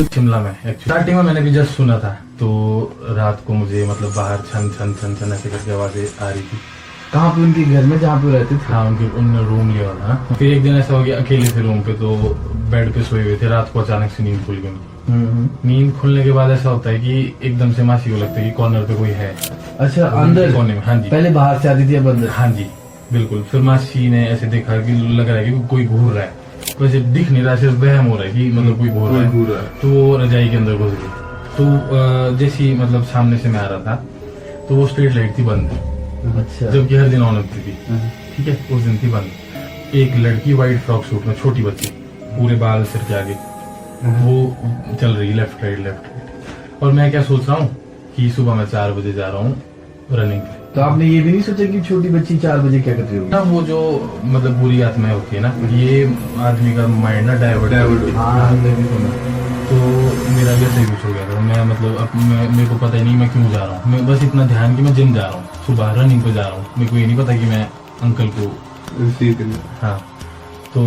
शिमला में स्टार्टिंग में मैंने भी जस्ट सुना था, तो रात को मुझे मतलब बाहर छन छन छन छन ऐसे करके आवाजें आ रही थी। कहाँ पे? उनके घर में जहाँ पे रहते थे? हाँ, उन्होंने रूम लिया था ना। फिर एक दिन ऐसा हो गया, अकेले थे रूम पे, तो बेड पे सोए हुए थे, रात को अचानक से नींद खुल गई। नींद खुलने के बाद ऐसा होता है कि एकदम से मासी को लगता है कि कॉर्नर पे कोई है। अच्छा, अंदर कोने में? हाँ जी। पहले बाहर से आती थी, अब अंदर? हाँ जी बिल्कुल। फिर मासी ने ऐसे देखा कि लग रहा है कि कोई घूर रहा है, वैसे दिख नहीं रहा, सिर्फ वहम हो रहा है कि मतलब कोई घूर रहा है। तो वो रजाई के अंदर घुस गई। तो जैसी मतलब सामने से मैं आ रहा था, तो वो स्ट्रीट लाइट थी बंद। अच्छा। जबकि हर दिन ऑन होती थी, ठीक है, उस दिन थी बंद। एक लड़की व्हाइट फ्रॉक सूट में, छोटी बच्ची, पूरे बाल सिर के आगे, वो चल रही लेफ्ट राइट। और मैं क्या सोच रहा हूँ कि सुबह मैं 4 बजे जा रहा हूँ रनिंग पे। तो आपने ये भी नहीं सोचा कि छोटी बच्ची 4 बजे क्या कर रही होगी? ना वो जो मतलब बुरी आत्माएं होती है ना, ये आदमी का माइंड ना डाइवर्ट। हाँ, हमने भी सुना। तो मेरा भी ऐसा ही कुछ हो गया था। मैं मतलब अब मेरे को पता ही नहीं मैं क्यों जा रहा हूँ। मैं बस इतना ध्यान कि मैं जिम जा रहा हूँ, सुबह रनिंग पे जा रहा हूँ। मेरे को ये नहीं पता कि मैं अंकल को रिसीव करना। हाँ, तो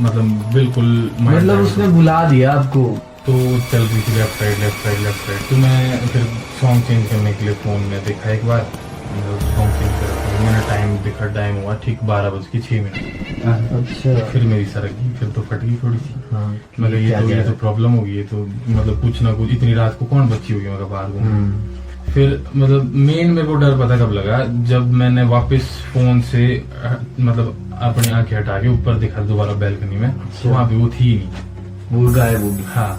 मतलब बिल्कुल मतलब उसने बुला दिया आपको? तो चल रही थी left right left right left right. तो मैं फिर सॉन्ग चेंज करने के लिए फोन में देखा एक बार, सॉन्ग चेंज कर मैंने टाइम देखा, टाइम हुआ ठीक 12:06। अच्छा। फिर मेरी सरक गई, फिर तो फट गई थोड़ी सी। हाँ, मतलब ये तो प्रॉब्लम होगी, ये तो मतलब कुछ ना कुछ, इतनी रात को कौन बच्ची होगी मगर बाहर घूम। फिर मतलब मेन मेरे को डर पता कब लगा, जब मैंने वापस फोन से मतलब अपनी आंखें हटा के ऊपर देखा दोबारा बैल्कनी में, तो वहाँ पे वो थी ही नहीं, वो गायब होगी। हाँ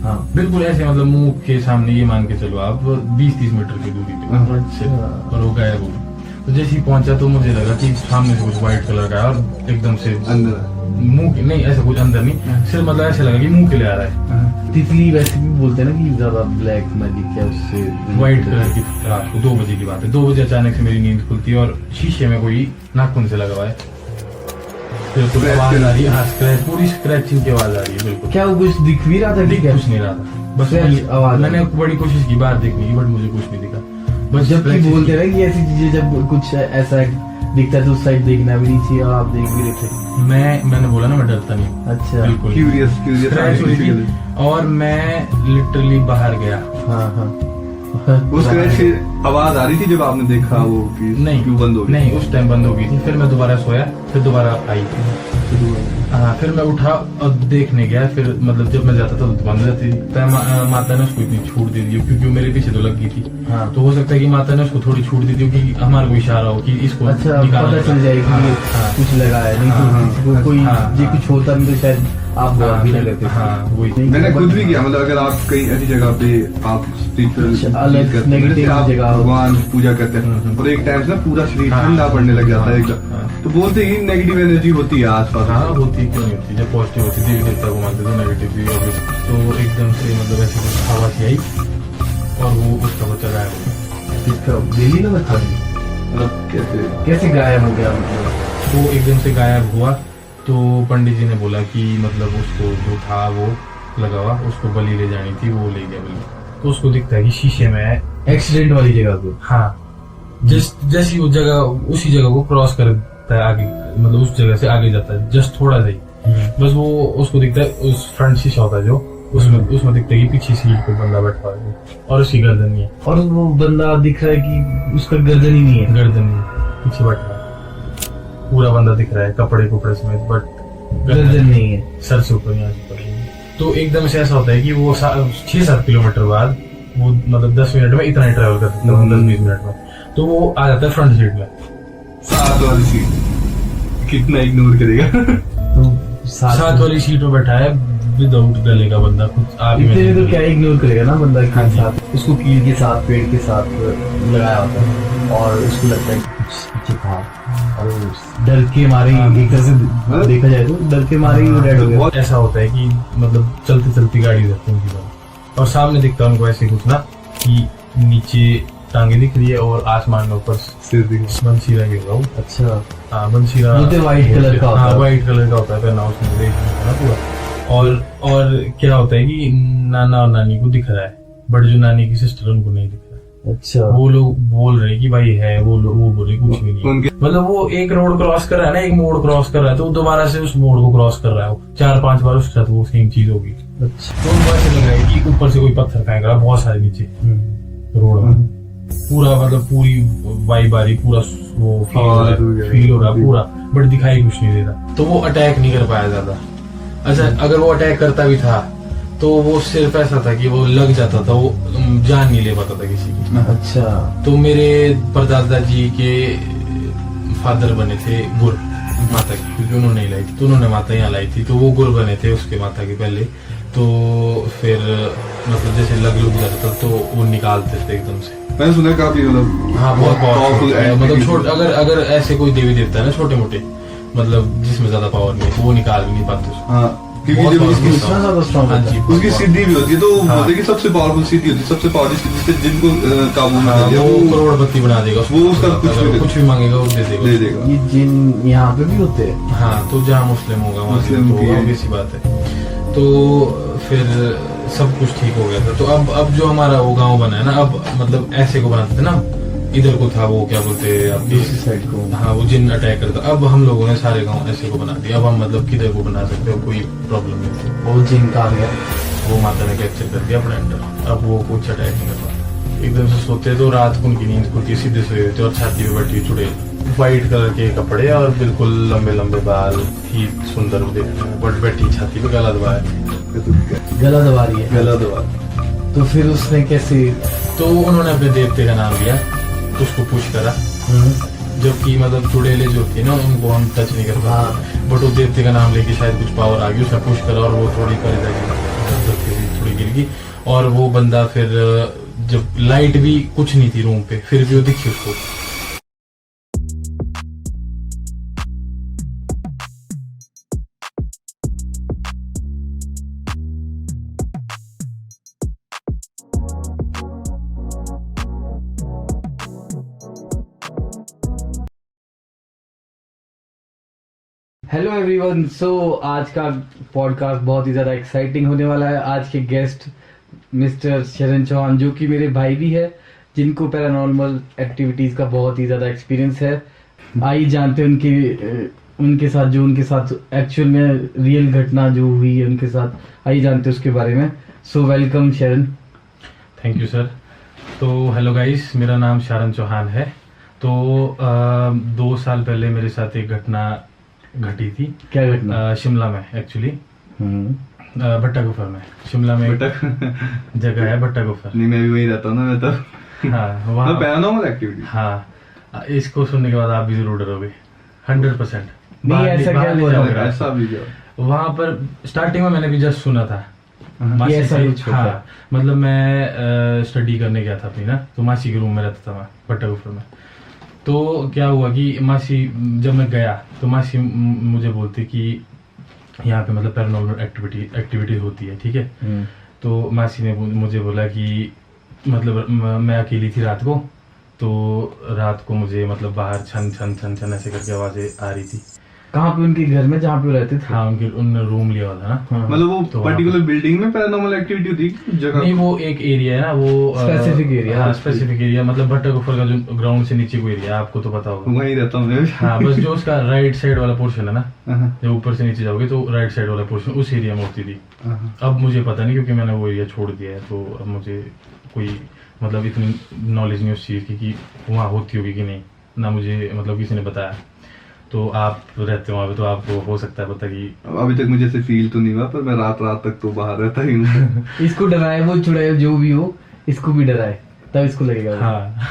हाँ, बिल्कुल ऐसे मतलब मुंह के सामने, ये मान के चलो आप 20-30 मीटर की दूरी पे। अच्छा। और वो गायब हो गई। तो जैसे ही पहुंचा तो मुझे लगा कि सामने से कुछ व्हाइट कलर का है और एकदम से अंदर मुंह के, नहीं ऐसा कुछ अंदर नहीं, सिर्फ मतलब ऐसा लगा कि मुंह के लिए आ रहा है। तितली वैसे भी बोलते हैं ना कि ज्यादा ब्लैक मैजिक है उससे। व्हाइट कलर की रात को 2 बजे की बात है। 2 बजे अचानक से मेरी नींद खुलती है और शीशे में कोई नाखून से लगा हुआ है। बिल्कुल आवाज आ रही है, हाँ स्क्रैच, पूरी स्क्रैचिंग की आवाज आ रही है। बिल्कुल। क्या वो कुछ दिख भी रहा था? दिख कुछ नहीं रहा था, बस आवाज। मैंने बड़ी कोशिश की बाहर देखने की, बट मुझे कुछ नहीं दिखा। बस जब बोलते हैं कि ऐसी चीजें जब कुछ ऐसा दिखता है तो उस साइड देखना भी नहीं चाहिए, और आप देख भी रहे थे। मैंने बोला ना मैं डरता नहीं। अच्छा, बिल्कुल क्यूरियस। और मैं लिटरली बाहर गया। हाँ हाँ। उस आवाज आ रही थी जब आपने देखा वो कि नहीं क्यों बंद हो गई? नहीं, उस टाइम बंद हो गई थी। फिर मैं दोबारा सोया, फिर दोबारा आई थी। हाँ, फिर मैं उठा और देखने गया। फिर मतलब जब मैं जाता था तो बंद रहती थी। माता ने उसको इतनी छूट दे दी, क्योंकि मेरे पीछे तो लग गई थी। हाँ। तो हो सकता है कि माता ने उसको थोड़ी छूट दी थी, क्योंकि हमारा कोई इशारा हो कि इसको पता चल जाएगी। हाँ, कुछ लगा है, नहीं तो कोई ये कुछ होता भी तो शायद आप भी ना करते। हाँ वही मैंने खुद भी किया। मतलब अगर आप कहीं ऐसी जगह पे आप अलग नेगेटिव जगह भगवान पूजा करते हैं और एक टाइम से पूरा शरीर ठंडा पड़ने लग जाता है एकदम, तो बोलते ही नेगेटिव एनर्जी होती है आसपास। हाँ होती, क्यों नहीं होती। जब पॉजिटिव होती देवी देवता को मानते थे, नेगेटिव भी होगी। तो एकदम से मतलब ऐसे कुछ हवा सी आई और वो उसका बच्चा गायब हो गया। इसका डेली ना बच्चा कैसे गायब हो गया? मतलब वो एकदम से गायब हुआ। तो पंडित जी ने बोला कि मतलब उसको जो था वो लगा हुआ, उसको बलि ले जानी थी, वो ले गया बलि। तो उसको दिखता है कि शीशे में एक्सीडेंट वाली जगह को। हाँ, जैसी वो जगह, उसी जगह को क्रॉस करता है आगे, मतलब उस जगह से आगे जाता है जस्ट थोड़ा सा ही। बस वो उसको दिखता है, उस फ्रंट शीशा होता है जो उसमें दिखता है कि पीछे सीट पे बंदा बैठा हुआ है और उसकी गर्दन नहीं है। और वो बंदा दिख रहा है कि उसका गर्दन ही नहीं है? गर्दन नहीं, पीछे बैठा है। पूरा बंदा दिख रहा है कपड़े समेत, बट गर्दन नहीं है, सर से ऊपर यहाँ से ऊपर। तो एकदम से ऐसा होता है कि वो 6-7 किलोमीटर बाद वो मतलब 10 मिनट में इतना ही ट्रेवल कर सकता है, 10-20 मिनट में। तो वो आ जाता है फ्रंट सीट में। 7 वाली सीट कितना इग्नोर करेगा? तो 7 वाली सीट में बैठा है विदाउट गले का बंदा। खुद आप इतने तो क्या इग्नोर करेगा ना बंदा के साथ। उसको कील के साथ, पेड़ के साथ लगाया होता है और उसको लगता है कुछ पीछे था और डर के मारे एक तरह से देखा जाए तो डर के मारे ही वो डेड हो गया। ऐसा होता है कि मतलब चलती गाड़ी रहती है उनकी, और सामने दिखता है उनको ऐसे कुछ ना कि नीचे टांगे दिख रही है और आसमान में ऊपर सिर दिख रहा है। बंसीरा गिर रहा। अच्छा। हाँ, बंसीरा व्हाइट कलर का होता है। हाँ, व्हाइट कलर का होता है पहना उसमें, देखना पूरा। और क्या होता है कि नाना और नानी को दिख रहा है, बट जो नानी की सिस्टर उनको नहीं दिख रहा। अच्छा। वो लोग बोल रहे हैं कि भाई है, वो बोल रहे कुछ भी नहीं। मतलब वो एक रोड क्रॉस कर रहा है ना, एक मोड़ क्रॉस कर रहा है, तो दोबारा से उस मोड़ को क्रॉस कर रहा है। 4-5 बार उसके साथ वो सेम चीज होगी। अच्छा। तो उनको ऐसे लग रहा है कि ऊपर से कोई पत्थर फेंक रहा है बहुत सारे नीचे रोड में, पूरा मतलब पूरी वाइब आ रही, पूरा वो फील हो रहा पूरा, बट दिखाई कुछ नहीं दे रहा। तो वो अटैक नहीं कर पाया ज्यादा। अच्छा, अगर वो अटैक करता भी था तो वो सिर्फ ऐसा था कि वो लग जाता था, वो जान नहीं ले पाता था किसी की। अच्छा। तो मेरे परदादा जी के फादर बने थे गुर माता की, क्योंकि उन्होंने ही लाई थी, तो उन्होंने माता यहाँ लाई थी, तो वो गुर बने थे उसके माता के पहले। तो फिर मतलब जैसे लग जाता था तो वो निकालते थे एकदम से। मैंने सुना काफी मतलब हाँ, बहुत powerful है, and मतलब छोट अगर ऐसे कोई देवी देवता है ना छोटे मोटे, मतलब जिसमें ज्यादा पावर नहीं है, तो वो निकाल भी नहीं पाते उसको। हाँ, क्योंकि बहुत जब powerful उसकी इतना ज्यादा स्ट्रॉन्ग हाँ होता जी, है। उसकी बहुत सिद्धि भी होती है, तो हाँ। बोलते हैं कि सबसे पावरफुल सिद्धि होती है, सबसे पावरफुल सिद्धि जिससे जिनको काबू में हाँ, कर लिया वो वो करोड़पति बना देगा उसको। वो उसका कुछ अगर भी कुछ भी मांगेगा वो दे देगा दे उसको। देगा। ये जिन यहाँ पे भी होते हैं? हाँ, तो जहाँ मुस्लिम होगा वहाँ मुस्लिम तो की है। obvious सी बात है। तो फिर सब कुछ ठीक हो गया था। तो अब जो हमारा वो गांव बना है ना, अब मतलब ऐसे को बनाते थे ना, इधर को था वो क्या बोलते हैं आप, दूसरी साइड को। हाँ, वो जिन अटैक करता। अब हम लोगों ने सारे गांव ऐसे को बना दिया। अब हम मतलब किधर को बना सकते हो, कोई प्रॉब्लम नहीं थी। वो जिन का आ गया। वो माता ने कैप्चर कर दिया अपने अंडर। अब वो कुछ अटैक नहीं कर पाता। एकदम से सोते तो रात को उनकी नींद खुलती, सीधे सोए हुए थे और छाती पे बैठी चुड़ैल, व्हाइट कलर के कपड़े और बिल्कुल लंबे लंबे बाल, ही सुंदर देखने में, बट बैठी छाती पे गला दबाया। गला दबा रही है। गला दबा। तो फिर उसने कैसे? तो उन्होंने अपने देवते का नाम लिया, उसको पुश करा, जबकि मतलब चुड़ैलें जो होती है ना उनको हम टच नहीं कर हाँ। पाते, बट वो देवते का नाम लेके शायद कुछ पावर आ गई, उसने पुश करा और वो थोड़ी कर थोड़ी गिर गई। और वो बंदा फिर जब लाइट भी कुछ नहीं थी रूम पे, फिर भी वो दिखी उसको। Hello everyone. सो आज का पॉडकास्ट बहुत ही ज़्यादा एक्साइटिंग होने वाला है। आज के गेस्ट मिस्टर शरण चौहान, जो कि मेरे भाई भी है, जिनको पैरानॉर्मल एक्टिविटीज़ का बहुत ही ज़्यादा एक्सपीरियंस है। आइए जानते हैं उनके साथ जो उनके साथ एक्चुअल में रियल घटना जो हुई है उनके साथ, आइए जानते हैं उसके बारे में। सो वेलकम शरण। Thank you sir. तो हेलो गाइस, मेरा नाम शरण चौहान है। तो 2 साल पहले मेरे साथ एक घटना घटी थी। क्या घटना? शिमला में एक्चुअली, भट्टा गुफर में। शिमला में एक जगह है भट्टा गुफर। नहीं, मैं भी वहीं रहता हूँ ना, मैं तो हाँ, वहाँ पैरानॉर्मल एक्टिविटी। हाँ, इसको सुनने के बाद आप भी जरूर डरोगे 100%। नहीं, ऐसा क्या बोल रहे हो? ऐसा भी क्या? वहाँ पर स्टार्टिंग में मैंने भी जस्ट सुना था मासी ऐसा से। कुछ होता है? हाँ, मतलब मैं स्टडी करने गया था अपनी ना, तो मासी के रूम में रहता था मैं भट्टा गुफर में। तो क्या हुआ कि मासी, जब मैं गया तो मासी मुझे बोलती कि यहाँ पे मतलब पैरानॉर्मल एक्टिविटी होती है, ठीक है। तो मासी ने मुझे बोला कि मतलब मैं अकेली थी रात को, तो रात को मुझे मतलब बाहर छन छन छन छन ऐसे करके आवाजें आ रही थी। कहाँ पे? उनके घर में जहाँ पे वो रहते थे? हाँ, उनने रूम लिया हुआ था ना। हाँ। मतलब वो तो पर्टिकुलर बिल्डिंग में पैरानॉर्मल एक्टिविटी होती है जगह? नहीं, वो एक एरिया है ना, वो Specific area। हाँ, स्पेसिफिक एरिया, मतलब भट्टा गुफर का जो ग्राउंड से नीचे को एरिया, आपको तो पता होगा। वहीं रहता हूँ मैं भी। हाँ, बस जो उसका राइट साइड वाला पोर्शन है ना, हाँ, जब ऊपर से नीचे जाओगे तो राइट साइड वाला पोर्शन उस एरिया में होती थी। हाँ। अब मुझे पता नहीं, क्योंकि मैंने वो एरिया छोड़ दिया है, तो अब मुझे कोई मतलब इतनी नॉलेज नहीं उस चीज़ की कि वहाँ होती होगी कि नहीं, ना मुझे मतलब किसी ने बताया। तो आप रहते हो वहाँ पे, तो आपको हो सकता है पता कि अभी तक मुझे ऐसे फील तो नहीं हुआ, पर मैं रात तक तो बाहर रहता ही हूँ। इसको डराए वो चुड़ैल जो भी हो, इसको भी डराए, तब इसको लगेगा। हाँ।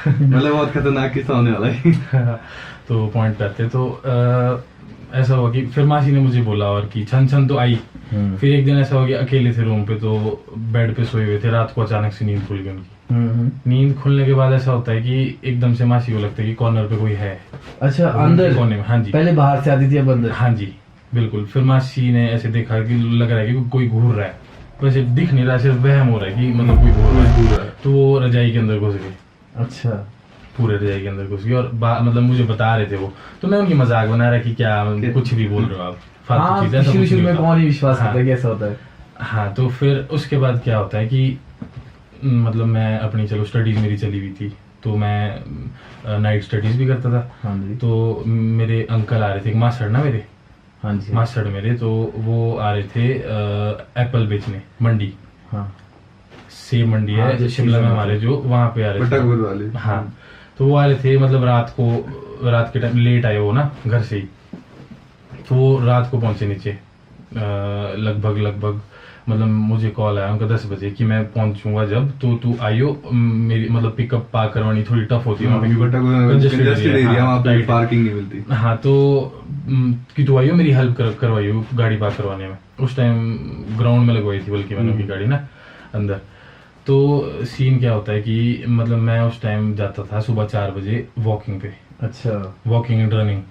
मतलब बहुत खतरनाक किस्सा होने वाला है। तो पॉइंट पे आते, तो ऐसा हुआ कि फिर मासी ने मुझे बोला और कि छन छन तो आई। फिर एक दिन ऐसा हो गया, अकेले थे रूम पे, तो बेड पे सोए हुए थे, रात को अचानक से नींद खुल गई उनकी। नींद खुलने के बाद ऐसा होता है कि एकदम से मासी को लगता है कि कॉर्नर पे कोई है। अच्छा, रूम के अंदर कोने में। हाँ जी, पहले बाहर से आती थी, अब अंदर। हाँ जी, बिल्कुल। फिर मासी ने ऐसे देखा कि लग रहा है कि कोई घूर रहा है, वैसे दिख नहीं रहा, सिर्फ वहम हो रहा है कि मतलब कोई घूर रहा है। तो वो रजाई के अंदर घुस गई, अच्छा, पूरे रजाई के अंदर घुस गई, और मतलब मुझे बता रहे थे वो, तो मैं उनकी मजाक बना रहा कि क्या कुछ भी बोल रहे हो आप, फालतू हाँ, चीज़, ऐसा कुछ शुरू नहीं में होता। कौन ही विश्वास हाँ। करता है कि ऐसा होता है। हाँ, तो फिर उसके बाद क्या होता है कि मतलब मैं अपनी, चलो स्टडीज मेरी चली हुई थी, तो मैं नाइट स्टडीज भी करता था। हाँ जी। तो मेरे अंकल आ रहे थे, एक मास्टर ना मेरे, हाँ जी मास्टर मेरे, तो वो आ रहे थे एप्पल बेचने मंडी, हाँ सेब मंडी हाँ, है जो शिमला में सीजन हमारे, जो वहां पे आ रहे बटागुर थे। वाले। हाँ, तो वो आ रहे थे मतलब रात के टाइम लेट आए वो ना घर से ही, तो वो रात को पहुंचे नीचे लगभग मतलब मुझे कॉल आया उनका 10 बजे कि मैं पहुंचूंगा जब, तो तू आइयो, मेरी मतलब पिकअप पार्क करवानी थोड़ी टफ होती है वहाँ पे, क्योंकि बटागुर congested कंजेस्टेड area है, एरिया, हाँ, वहाँ पे tight। पार्किंग नहीं मिलती। हाँ, तो कि तू आइयो मेरी हेल्प करवाइयो गाड़ी पार्क करवाने में। उस टाइम ग्राउंड में लगवाई थी बल्कि मैंने उनकी गाड़ी ना अंदर। तो सीन क्या होता है कि मतलब मैं उस टाइम जाता था सुबह 4 बजे वॉकिंग पे, अच्छा वॉकिंग एंड रनिंग,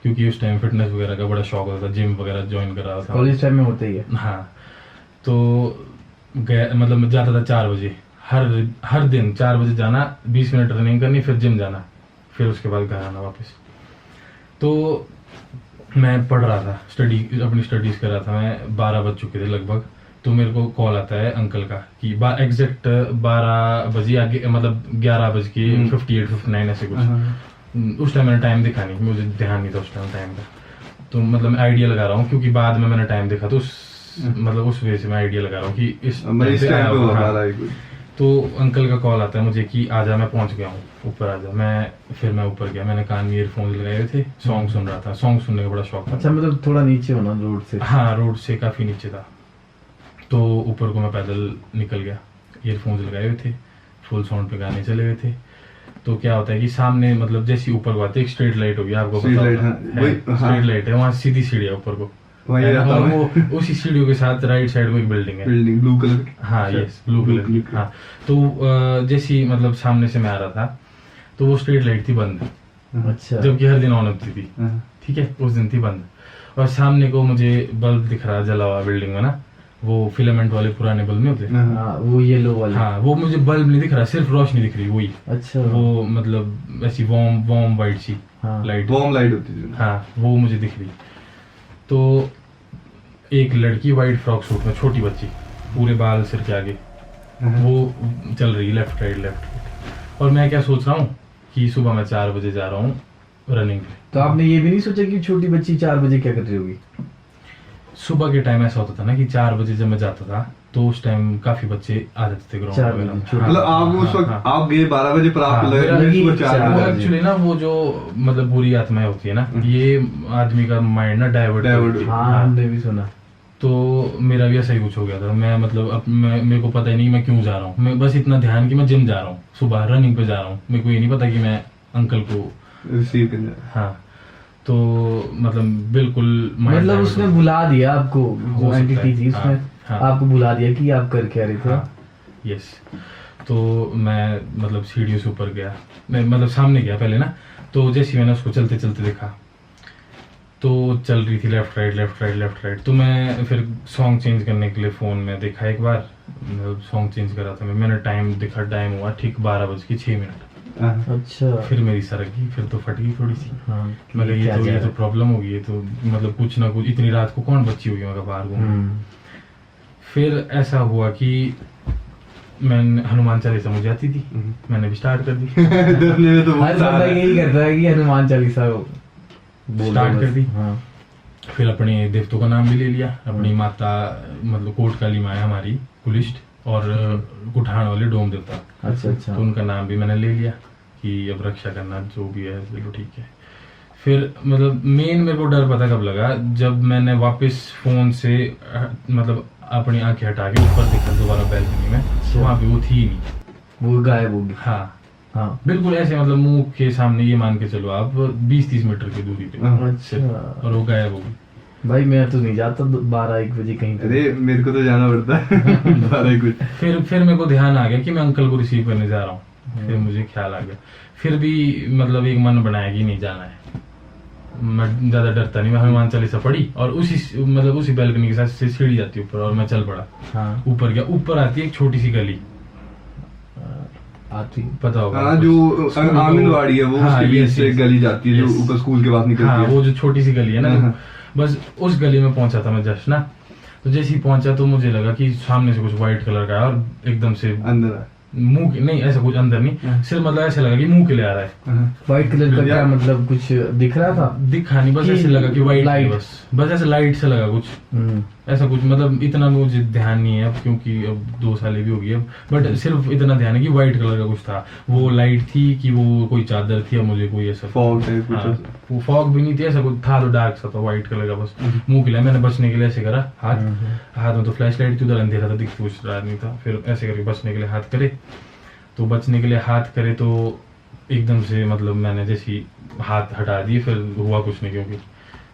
क्योंकि उस टाइम फिटनेस वगैरह का बड़ा शौक होता था, जिम वगैरह ज्वाइन कर रहा था। कॉलेज टाइम में होता ही है। हाँ, तो गया मतलब मैं जाता था 4 बजे, हर दिन 4 बजे जाना, 20 मिनट रनिंग करनी, फिर जिम जाना, फिर उसके बाद घर आना वापस। तो मैं पढ़ रहा था, अपनी स्टडीज कर रहा था मैं, 12 बज चुके थे लगभग। तो मेरे को कॉल आता है अंकल का कि एग्जैक्ट 12 बजे आगे, मतलब 11 बज के 58-59 ऐसे कुछ। उस टाइम मैंने टाइम देखा नहीं, मुझे ध्यान नहीं था उस टाइम का। तो मतलब मैं आइडिया लगा रहा हूँ, क्योंकि बाद में मैंने टाइम देखा, तो मतलब उस वजह से मैं आइडिया लगा रहा हूँ कि इस टाइम पे वो हाँ। आ रहा है। तो अंकल का कॉल आता है मुझे कि आजा, मैं पहुंच गया हूँ, ऊपर आजा। मैं ऊपर गया, मैंने कान में ईयरफोन लगाए हुए थे, सॉन्ग सुन रहा था, सॉन्ग सुनने का बड़ा शौक था। अच्छा, मतलब थोड़ा नीचे हो ना रोड से? हाँ, रोड से काफी नीचे था। तो ऊपर को मैं पैदल निकल गया, ईयरफोन्स लगाए हुए थे, फुल साउंड पे गाने चले हुए थे। तो क्या होता है कि सामने मतलब जैसी ऊपर को आते एक स्ट्रीट लाइट होगी, आपको पता होगा, स्ट्रीट लाइट है वहाँ, सीधी सीढ़ी है ऊपर को, वहीं है ना? रहता और हूँ वो उसी सीढ़ियों के साथ राइट साइड में एक बिल्डिंग है, बिल्डिंग ब्लू कलर की। हाँ यस, ब्लू कलर की। हाँ, तो जैसी मतलब सामने से मैं आ रहा था, तो वो स्ट्रीट लाइट थी बंद, अच्छा, जबकि हर दिन ऑन होती थी, हाँ। ठीक है, उस दिन थी बंद। और सामने को मुझे बल्ब दिख रहा जला हुआ बिल्डिंग में ना, वो फिलामेंट वाले पुराने बल्ब नहीं होते, हाँ वो येलो वाले। हाँ, वो मुझे बल्ब नहीं दिख रहा, सिर्फ रोशनी दिख रही वही, अच्छा, वो मतलब ऐसी वार्म वाइट सी हाँ। लाइट, वार्म लाइट होती है। हाँ, वो मुझे दिख रही। तो एक लड़की वाइट फ्रॉक सूट में, छोटी बच्ची, पूरे बाल सिर के आगे, वो चल रही लेफ्ट राइट। और मैं क्या सोच रहा हूँ कि सुबह मैं 4 बजे जा रहा हूँ रनिंग पे। तो आपने ये भी नहीं सोचा कि छोटी बच्ची 4 बजे क्या कर रही होगी? सुबह के टाइम ऐसा होता था ना कि 4 बजे जब मैं जाता था, तो उस टाइम काफी बच्चे आ जाते थे 4 ग्राउंड बजे, वगैरह। छोटे। मतलब आप उस वक्त आप गए 12 बजे, पर आपको हाँ, लगा मेरा कि लगी सुबह 4 चार वो बजे। एक्चुअली ना, वो जो मतलब बुरी आत्माएं होती है ना, ये आदमी का माइंड ना डाइवर्ट करती है। हाँ, हमने भी सुना। तो मेरा भी ऐसा ही कुछ हो गया था। मैं मतलब अब मेरे को पता ही नहीं मैं क्यों जा रहा हूँ, मैं बस इतना ध्यान कि मैं जिम जा रहा हूँ, सुबह रनिंग पे जा रहा हूँ, मेरे को ये नहीं पता कि मैं अंकल को रिसीव करने। हाँ। तो मतलब बिल्कुल mind मतलब divert उसने हो गया। बुला दिया आपको, हो जो सकता एंटिटी है, थी उसने हाँ। आपको बुला दिया कि आप कर क्या रहे थे। हाँ, यस। तो मैं मतलब सीढ़ियों से ऊपर गया, मैं मतलब सामने गया पहले ना, तो जैसे ही मैंने उसको चलते चलते देखा, तो चल रही थी लेफ्ट राइट। तो मैं फिर सॉन्ग चेंज करने के लिए फोन में देखा एक बार, सॉन्ग चेंज कर रहा था मैंने टाइम देखा, टाइम हुआ ठीक 12:06। अच्छा, फिर मेरी सरक गई, फिर तो फट गई थोड़ी सी। हाँ, मतलब क्या जा ये रहा तो है? प्रॉब्लम होगी, ये तो मतलब कुछ ना कुछ, इतनी रात को कौन बच्ची होगी मगर बाहर घूम। फिर ऐसा हुआ कि मैंने हनुमान चालीसा मुझे आती थी, मैंने भी स्टार्ट कर दी। डरने में तो बहुत हर बंदा सारा है। यही करता है कि हनुमान चालीसा स्टार्ट कर दी। हाँ, फिर अपने देवतों का नाम भी ले लिया, अपनी माता मतलब कोट काली माँ है हमारी कुलिष्ट, और कुठान वाले डोम देवता, अच्छा अच्छा, तो उनका नाम भी मैंने ले लिया कि अब रक्षा करना जो भी है, चलो ठीक है। फिर मतलब मेन मेरे को डर पता कब लगा, जब मैंने वापस फोन से मतलब अपनी आंखें हटा के ऊपर देखा दोबारा बैल्कनी में, तो वहां पे वो थी ही नहीं, वो गायब होगी। हाँ हाँ, बिल्कुल ऐसे मतलब मुंह के सामने, ये मान के चलो आप 20-30 मीटर की दूरी पे सिर्फ, अच्छा और वो गायब हो गई। भाई, मैं तो नहीं जाता 12-1 बजे कहीं पे। अरे मेरे को तो जाना पड़ता है 12 कुछ। फिर मेरे को ध्यान आ गया कि मैं अंकल को रिसीव करने जा रहा हूँ, फिर मुझे ख्याल आ गया, फिर भी मतलब एक मन बनाया कि नहीं जाना है, मैं ज्यादा डरता नहीं, मैं हनुमान चालीसा पढ़ी और उसी बैल्कनी के साथ से सीढ़ी जाती ऊपर, और मैं चल पड़ा। हाँ, ऊपर गया, ऊपर आती है एक छोटी सी गली, आती। पता होगा हाँ, आपको, जो स्कूल को- आंगनवाड़ी है वो, हाँ, उसके बीच yes, से yes, गली जाती है जो yes। ऊपर स्कूल के पास हाँ, निकलती है। वो जो छोटी सी गली है ना, हाँ। बस उस गली में पहुंचा था मैं जस्ट ना। तो जैसे ही पहुंचा तो मुझे लगा कि सामने से कुछ व्हाइट कलर का है और एकदम से अंदर मुंह के नहीं, ऐसा कुछ अंदर नहीं, सिर्फ मतलब ऐसा लगा कि मुंह के लिए आ रहा है। व्हाइट कलर का क्या मतलब कुछ दिख रहा था? दिखा नहीं, बस कि ऐसे लगा कि वाइट light? बस ऐसे लाइट से लगा कुछ, ऐसा कुछ मतलब इतना मुझे ध्यान नहीं है अब, क्योंकि अब 2 साल भी हो गई अब, बट सिर्फ इतना ध्यान है कि व्हाइट कलर का कुछ था। वो लाइट थी कि वो कोई चादर थी, या मुझे कोई ऐसा फॉग है कुछ हाँ, ऐसा। वो फॉग भी नहीं थी, ऐसा कुछ था तो डार्क सा था, व्हाइट कलर का बस। मुंह के लिए मैंने बचने के लिए ऐसे करा हाथ में तो फ्लैश लाइट थी, उधर अंधेरा था, दिख कुछ रहा नहीं था, फिर ऐसे करके बचने के लिए हाथ करे, तो बचने के लिए हाथ करे तो एकदम से मतलब मैंने जैसी हाथ हटा दिए, फिर हुआ कुछ नहीं, क्योंकि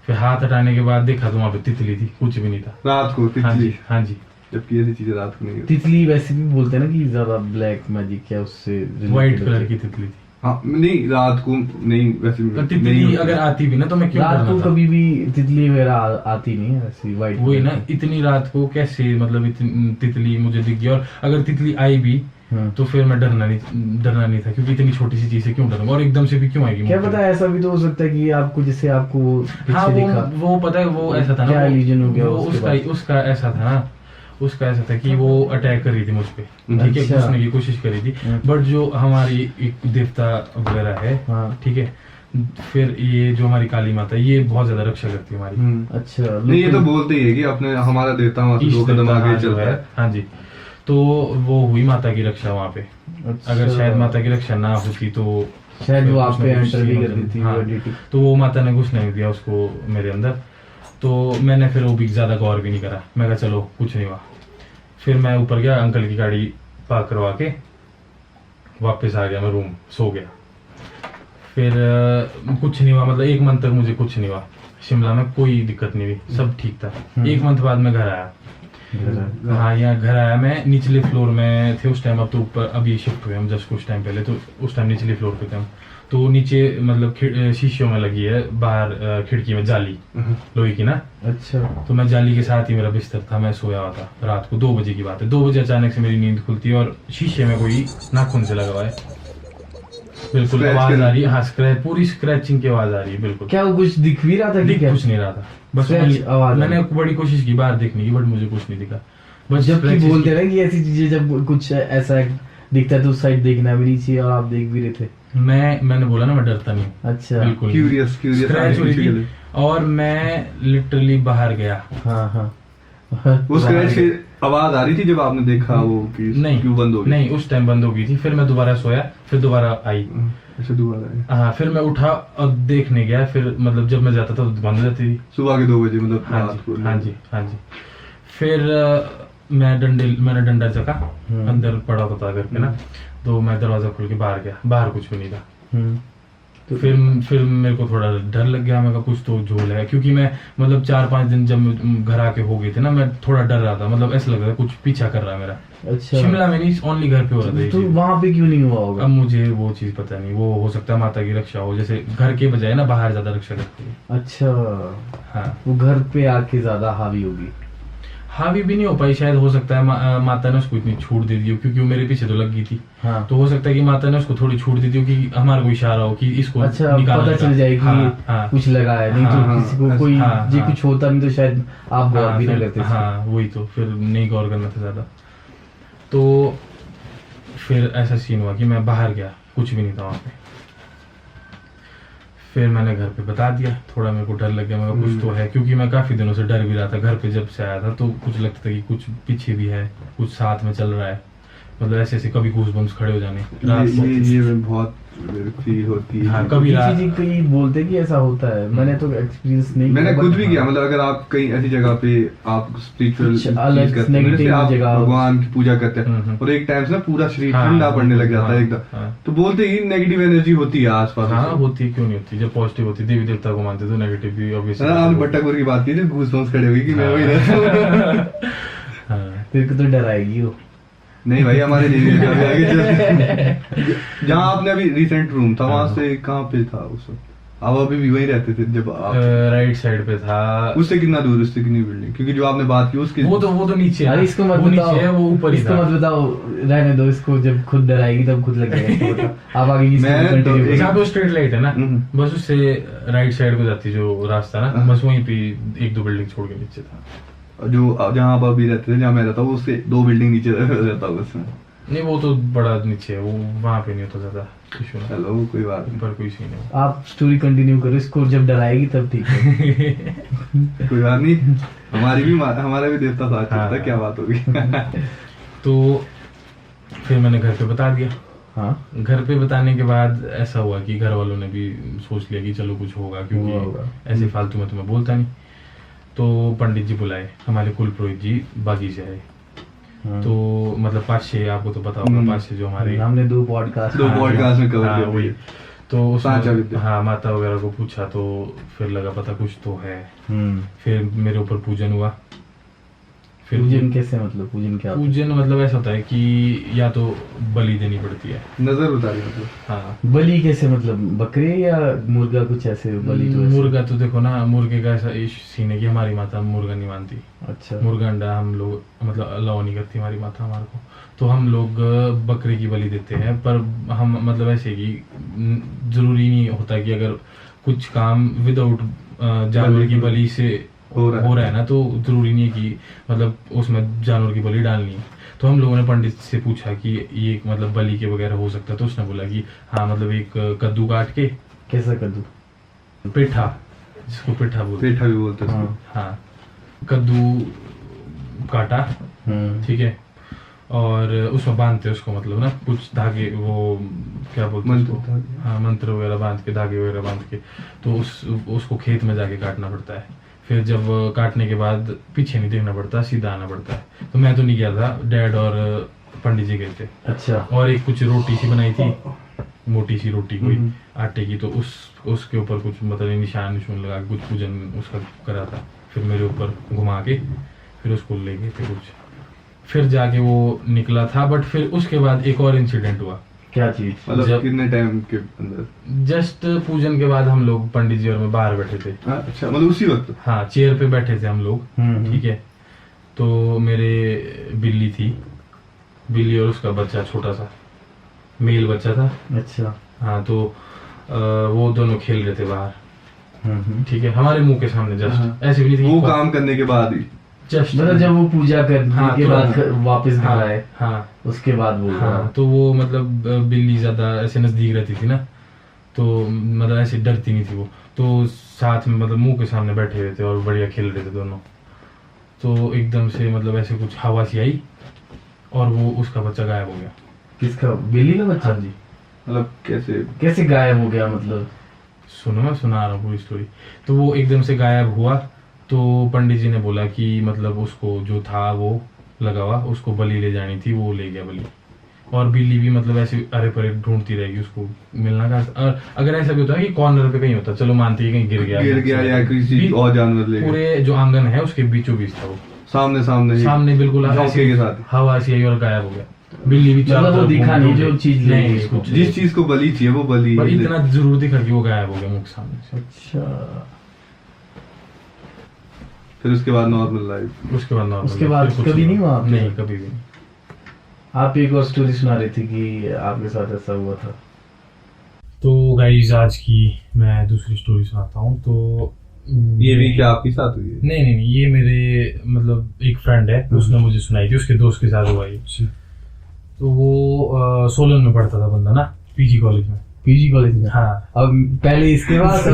फिर हाथ हटाने के बाद देखा तो वहां पे तितली थी, कुछ भी नहीं था रात को हाँ तितली, जी हाँ जी। जबकि ऐसी चीजें रात को नहीं होती। तितली वैसे भी बोलते हैं ना कि ज्यादा ब्लैक मैजिक है उससे व्हाइट कलर की तितली थी। हाँ नहीं रात को नहीं, वैसे तो तितली अगर आती भी ना तो मैं क्यों रात डरना को था? कभी भी तितली वगैरह आती नहीं है ऐसी व्हाइट। वही ना, इतनी रात को कैसे मतलब इतनी तितली मुझे दिख गई, और अगर तितली आई भी तो फिर मैं डरना नहीं था, क्योंकि इतनी छोटी सी चीज से क्यों डरूंगा, और एकदम से भी क्यों आएगी? क्या पता ऐसा भी तो हो सकता है कि आपको जैसे आपको हाँ पीछे दिखा वो पता है, वो ऐसा था ना, क्या illusion हो गया वो उसके बाद? उसका ऐसा था ना, उसका ऐसा था कि वो अटैक कर रही थी मुझ पे, ठीक है, अच्छा। घुसने की कोशिश करी थी, बट जो हमारी एक देवता वगैरह है, हाँ। ठीक है, फिर ये जो हमारी काली माता है, ये बहुत ज्यादा रक्षा करती है हमारी। अच्छा नहीं ये तो बोलते ही है कि अपने हमारा देवता वहां से इष्ट 2 कदम देवता, आगे हाँ, जो चलता है है। हाँ जी, तो वो हुई माता की रक्षा वहां पे। अच्छा। अगर शायद माता की रक्षा ना होती तो शायद वो फिर आप कुछ पे ना कुछ एंटर भी सीन कर होता। दी थी हाँ, वो एडिटिंग। तो वो माता ने घुसने नहीं दिया उसको मेरे अंदर, तो मैंने फिर वो भी ज्यादा गौर भी नहीं करा, मैं कहा चलो कुछ नहीं हुआ। फिर मैं ऊपर गया, अंकल की गाड़ी पार्क करवा के वापस आ गया, मैं रूम सो गया। फिर कुछ नहीं हुआ, मतलब 1 मंथ तक मुझे कुछ नहीं हुआ, शिमला में कोई दिक्कत नहीं हुई, सब ठीक था। 1 मंथ बाद मैं घर आया। हाँ यहाँ घर आया मैं, निचले फ्लोर में थे उस टाइम, अब तो ऊपर अभी शिफ्ट हुए हम जस्ट कुछ टाइम पहले, तो उस टाइम निचले फ्लोर पे थे हम। तो नीचे मतलब शीशियों में लगी है, बाहर खिड़की में जाली लोहे की ना। अच्छा। तो मैं जाली के साथ ही मेरा बिस्तर था, मैं सोया हुआ था, रात को 2 बजे की बात है। 2 बजे अचानक से मेरी नींद खुलती है और शीशे में कोई नाखून से लगा हुआ है, बिल्कुल Scratch आवाज कर- आ रही है, हाँ स्क्रैच, पूरी स्क्रैचिंग की आवाज आ रही है बिल्कुल। क्या वो कुछ दिख भी रहा था कि दिख क्या? कुछ नहीं रहा था, बस Scratch only- आवाज मैंने बड़ी कोशिश की बाहर देखने की, बट मुझे कुछ नहीं दिखा। बस जबकि scratches बोलते की- हैं ना कि ऐसी चीजें जब कुछ ऐसा दिखता है तो उस साइड देखना भी नहीं चाहिए, और आप देख भी रहे थे। मैंने बोला ना मैं डरता नहीं हूँ, अच्छा। बिल्कुल नहीं। क्यूरियस स्क्रैच हुई थी, और मैं लिटरली बाहर गया। हाँ हाँ। वो स्क्रैच की आवाज आ रही थी जब आपने देखा वो कि नहीं क्यों बंद हो गई? नहीं, उस टाइम बंद हो गई थी। फिर मैं दोबारा सोया, फिर दोबारा आई। अच्छा दोबारा है। हाँ फिर मैं उठा और देखने गया, फिर मतलब जब मैं जाता था तो बंद हो जाती थी। सुबह के 2 बजे मतलब हाँ रात को। जी हाँ जी हाँ जी। फिर मैंने डंडा चका, अंदर पड़ा होता था घर पे ना, तो मैं दरवाजा खोल के बाहर गया, बाहर कुछ भी नहीं था। तो फिर मेरे को थोड़ा डर लग गया, मैं कहा कुछ तो झोल है, क्योंकि मैं मतलब 4-5 दिन जब घर आके हो गए थे ना, मैं थोड़ा डर रहा था, मतलब ऐसा लग रहा था कुछ पीछा कर रहा है मेरा। अच्छा। शिमला में नहीं, ओनली घर पे हो रहा था ये तो चीज़। वहां पे क्यों नहीं हुआ होगा? अब मुझे वो चीज पता नहीं, वो हो सकता है माता की रक्षा हो, जैसे घर के बजाय ना बाहर ज्यादा रक्षा करती है। अच्छा। हाँ वो घर पे आके ज्यादा हावी होगी। हावी भी नहीं हो पाई, शायद हो सकता है माता ने उसको इतनी छूट दे दी हो, क्योंकि वो मेरे पीछे तो लग गई थी। हाँ। तो हो सकता है कि माता ने उसको थोड़ी छूट दे दी हो कि हमारा कोई इशारा हो कि इसको अच्छा निकालने पता का। चल जाए कि हाँ, हाँ, कुछ लगा है, नहीं हाँ, तो किसी को हाँ, कोई हाँ, जी हाँ। कुछ होता नहीं तो शायद आप गौर हाँ, भी नहीं फिर- करते। हाँ वही तो, फिर नहीं गौर करना था ज्यादा। तो फिर ऐसा सीन हुआ कि मैं बाहर गया, कुछ भी नहीं था वहां पे। फिर मैंने घर पे बता दिया, थोड़ा मेरे को डर लग गया, मगर कुछ तो है, क्योंकि मैं काफी दिनों से डर भी रहा था। घर पे जब से आया था तो कुछ लगता था कि कुछ पीछे भी है, कुछ साथ में चल रहा है, मतलब ऐसे ऐसे कभी गूज़बम्प्स खड़े हो जाने रात को। ये बहुत फील होती है। हाँ, कभी रात- किसी कहीं बोलते हैं कि ऐसा होता है, मैंने तो एक्सपीरियंस नहीं मैंने किया, खुद but भी किया, मतलब अगर आप कहीं ऐसी जगह पे आप स्पिरिचुअल कुछ अलग negative आप जगह- भगवान की पूजा करते हैं हम्म। और एक टाइम से ना पूरा शरीर हाँ, ठंडा पड़ने लग जाता है हाँ, एकदम, हाँ। तो बोलते ही नेगेटिव एनर्जी होती है आसपास। हाँ होती है, क्यों नहीं होती, जब पॉजिटिव होती, देवी देवता को मानते तो नेगेटिव भी है ना, ऑब्वियसली। आपने भट्टाकुर की बात की थी, गूज़बम्प्स खड़े हुए कि मैं वही रहता हूँ। हाँ फिर को तो डराएगी वो। नहीं भाई, हमारे लिए अभी आगे चलते। जहाँ आपने अभी रिसेंट रूम था वहां से कहाँ पे था उस वक्त? आप अभी भी वहीं रहते थे जब आप राइट साइड पे था। उससे कितना दूर, उससे कितनी बिल्डिंग? क्योंकि जो आपने बात की उसके वो तो नीचे है अरे ना। इसको मत वो बताओ, नीचे है, वो ऊपर ही इसको था। मत बताओ, रहने दो इसको, जब खुद डराएगी तब खुद लगेगा इसको बताओ। आप आगे की मैं story तो continue एक- जहाँ पे स्ट्रीट लाइट है ना, हम्म। बस उससे राइट साइड पे जाती जो रास्ता ना, हाँ। बस वहीं पे 1-2 बिल्डिंग छोड़ के नीचे था। जो जहाँ आप अभी रहते थे, जहाँ मैं रहता हूँ उससे 2 बिल्डिंग नीचे रहता हूँ उसमें। नहीं वो तो बड़ा नीचे है, वो वहाँ पे नहीं होता ज्यादा इशू ना, चलो कोई बात नहीं, पर कोई सीन नहीं। आप स्टोरी कंटिन्यू करो, इसको जब डराएगी तब ठीक है। कोई बात नहीं, हमारा भी देवता साथ चलता है, हाँ। क्या बात होगी। तो फिर मैंने घर पे बता दिया। हाँ, घर पे बताने के बाद ऐसा हुआ कि घर वालों ने भी सोच लिया कि चलो कुछ होगा, हुआ क्योंकि होगा। ऐसे फालतू में तुम्हें बोलता नहीं। तो पंडित जी बुलाए, हमारे कुल पुरोहित जी बागी से आए। हाँ। तो मतलब पाशे, आपको तो पता होगा पाशे जो हमारे हमने 2 पॉडकास्ट दो पॉडकास्ट में कवर हाँ, किया वही। था। तो सांचा उसमें विद्या। हाँ माता वगैरह को पूछा, तो फिर लगा पता कुछ तो है। हम्म। फिर मेरे ऊपर पूजन हुआ। फिर पूजन कैसे, मतलब पूजन क्या होता है? पूजन मतलब ऐसा होता है कि या तो बलि देनी पड़ती है। नजर उतारी मतलब। हाँ, बलि कैसे, मतलब बकरे या मुर्गा, कुछ ऐसे बलि तो ऐसे? मुर्गा तो देखो ना, मुर्गे का ऐसा सीन है कि हमारी माता मुर्गा नहीं मानती। अच्छा। मुर्गा अंडा हम लोग मतलब अलाउ नहीं करती हमारी माता हमारे को। तो हम लोग बकरे की बलि देते हैं, पर हम मतलब ऐसे कि जरूरी नहीं होता कि अगर कुछ काम विदाउट जानवर की बलि से हो रहा है ना, तो जरूरी नहीं है कि मतलब उसमें जानवर की बलि डालनी है। तो हम लोगों ने पंडित से पूछा कि ये मतलब बलि के वगैरह हो सकता है, तो उसने बोला कि हाँ मतलब एक कद्दू काट के, कैसा कद्दू? पेठा, जिसको पेठा बोलते हैं। पेठा भी बोलते हैं उसको। हाँ, कद्दू काटा, ठीक है, और उसमें बांधते उसको, मतलब ना कुछ धागे, वो क्या बोलते हैं मंत्र उसको, धागे। हाँ मंत्र वगैरह बांध के, धागे वगैरह बांध के, तो उसको खेत में जाके काटना पड़ता है। फिर जब काटने के बाद पीछे नहीं देखना पड़ता, सीधा आना पड़ता है। तो मैं तो नहीं गया था, डैड और पंडित जी गए थे। अच्छा। और एक कुछ रोटी सी बनाई थी, मोटी सी रोटी कोई आटे की, तो उसके ऊपर कुछ मतलब निशान लगा के कुछ पूजन उसका करा था। फिर मेरे ऊपर घुमा के फिर उसको ले गए थे कुछ, फिर जाके वो निकला था। बट फिर उसके बाद एक और इंसिडेंट हुआ। क्या चीज? मतलब कितने टाइम के अंदर? जस्ट पूजन के बाद हम लोग पंडित जी और मैं बाहर बैठे थे। अच्छा, मतलब उसी वक्त? हाँ, चेयर पे बैठे थे हम लोग, ठीक है। तो मेरे बिल्ली थी, बिल्ली और उसका बच्चा छोटा सा मेल बच्चा था। अच्छा। हाँ, तो वो दोनों खेल रहे थे बाहर, ठीक है, हमारे मुंह के सामने जस्ट, ऐसे भी नहीं वो थी, काम करने के बाद ही? जस्ट मतलब जब वो पूजा करने हाँ, के बाद तुरंत। वापस घर हाँ, आए, हाँ, उसके बाद बोल रहा हाँ। तो वो मतलब बिल्ली ज्यादा ऐसे नजदीक रहती थी ना, तो मतलब ऐसे डरती नहीं थी वो। तो साथ में मतलब मुंह के सामने बैठे हुए थे और बढ़िया खेल रहे थे दोनों। तो एकदम से मतलब ऐसे कुछ हवा सी आई और वो उसका बच्चा गायब हो गया। किसका? बिल्ली का बच्चा? हाँ जी। मतलब कैसे गायब हो गया, मतलब? सुनो, मैं सुना रहा हूँ पूरी स्टोरी। तो वो एकदम से गायब हुआ, तो पंडित जी ने बोला कि मतलब उसको जो था वो लगा हुआ, उसको बलि ले जानी थी, वो ले गया बलि। और बिल्ली भी मतलब ऐसे अरे परे ढूंढती रहेगी उसको, मिलना कहाँ। और अगर ऐसा भी होता है कि कॉर्नर पे कहीं होता, चलो मानती है कहीं गिर गया या किसी और जानवर ले गया। पूरे जो आंगन है उसके बीचों बीच था वो, सामने बिल्कुल झोंके के साथ। हवा से आई और गायब हो गया। बिल्ली भी मतलब वो दिखा नहीं जो चीज ले गई उसको। जिस चीज को बलि चाहिए वो बलि, पर इतना जरूर दिखा कि वो गायब हो गया मुख सामने से। अच्छा। फिर उसके बाद नॉर्मल लाइफ? उसके बाद नॉर्मल। उसके बाद कभी नहीं हुआ? नहीं, कभी भी नहीं। आप एक और स्टोरी सुना रहे थे कि आपके साथ ऐसा हुआ था। तो गाइस, आज की मैं दूसरी स्टोरी सुनाता हूँ। तो ये भी क्या आपके साथ हुई है? नहीं, ये मेरे मतलब एक फ्रेंड है, उसने मुझे सुनाई थी, उसके दोस्त के साथ हुआ ये। तो वो सोलन में पढ़ता था बंदा ना, पीजी कॉलेज में। पीजी कॉलेज में? हाँ। अब पहले इसके बाद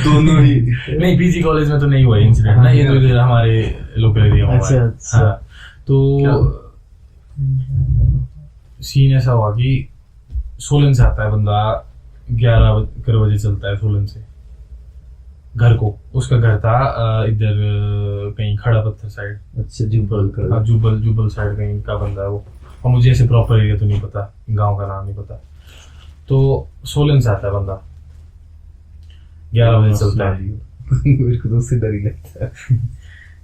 दोनों ही? नहीं, पीजी कॉलेज में तो नहीं हुआ इंसिडेंट ना, ये तो इधर हमारे लोकल एरिया में हुआ है। अच्छा। हाँ, तो सीन ऐसा हुआ कि सोलन से आता है बंदा, 11 बजे चलता है सोलन से घर को। उसका घर था इधर कहीं खड़ा पत्थर साइड। अच्छा, जुब्बल साइड कहीं का बंदा है वो, और मुझे ऐसे प्रॉपर एरिया तो नहीं पता, गांव का नाम नहीं पता। तो सोलन से आता है बंदा, 11 बजे चलता है। मेरे को तो उससे डर ही लगता है।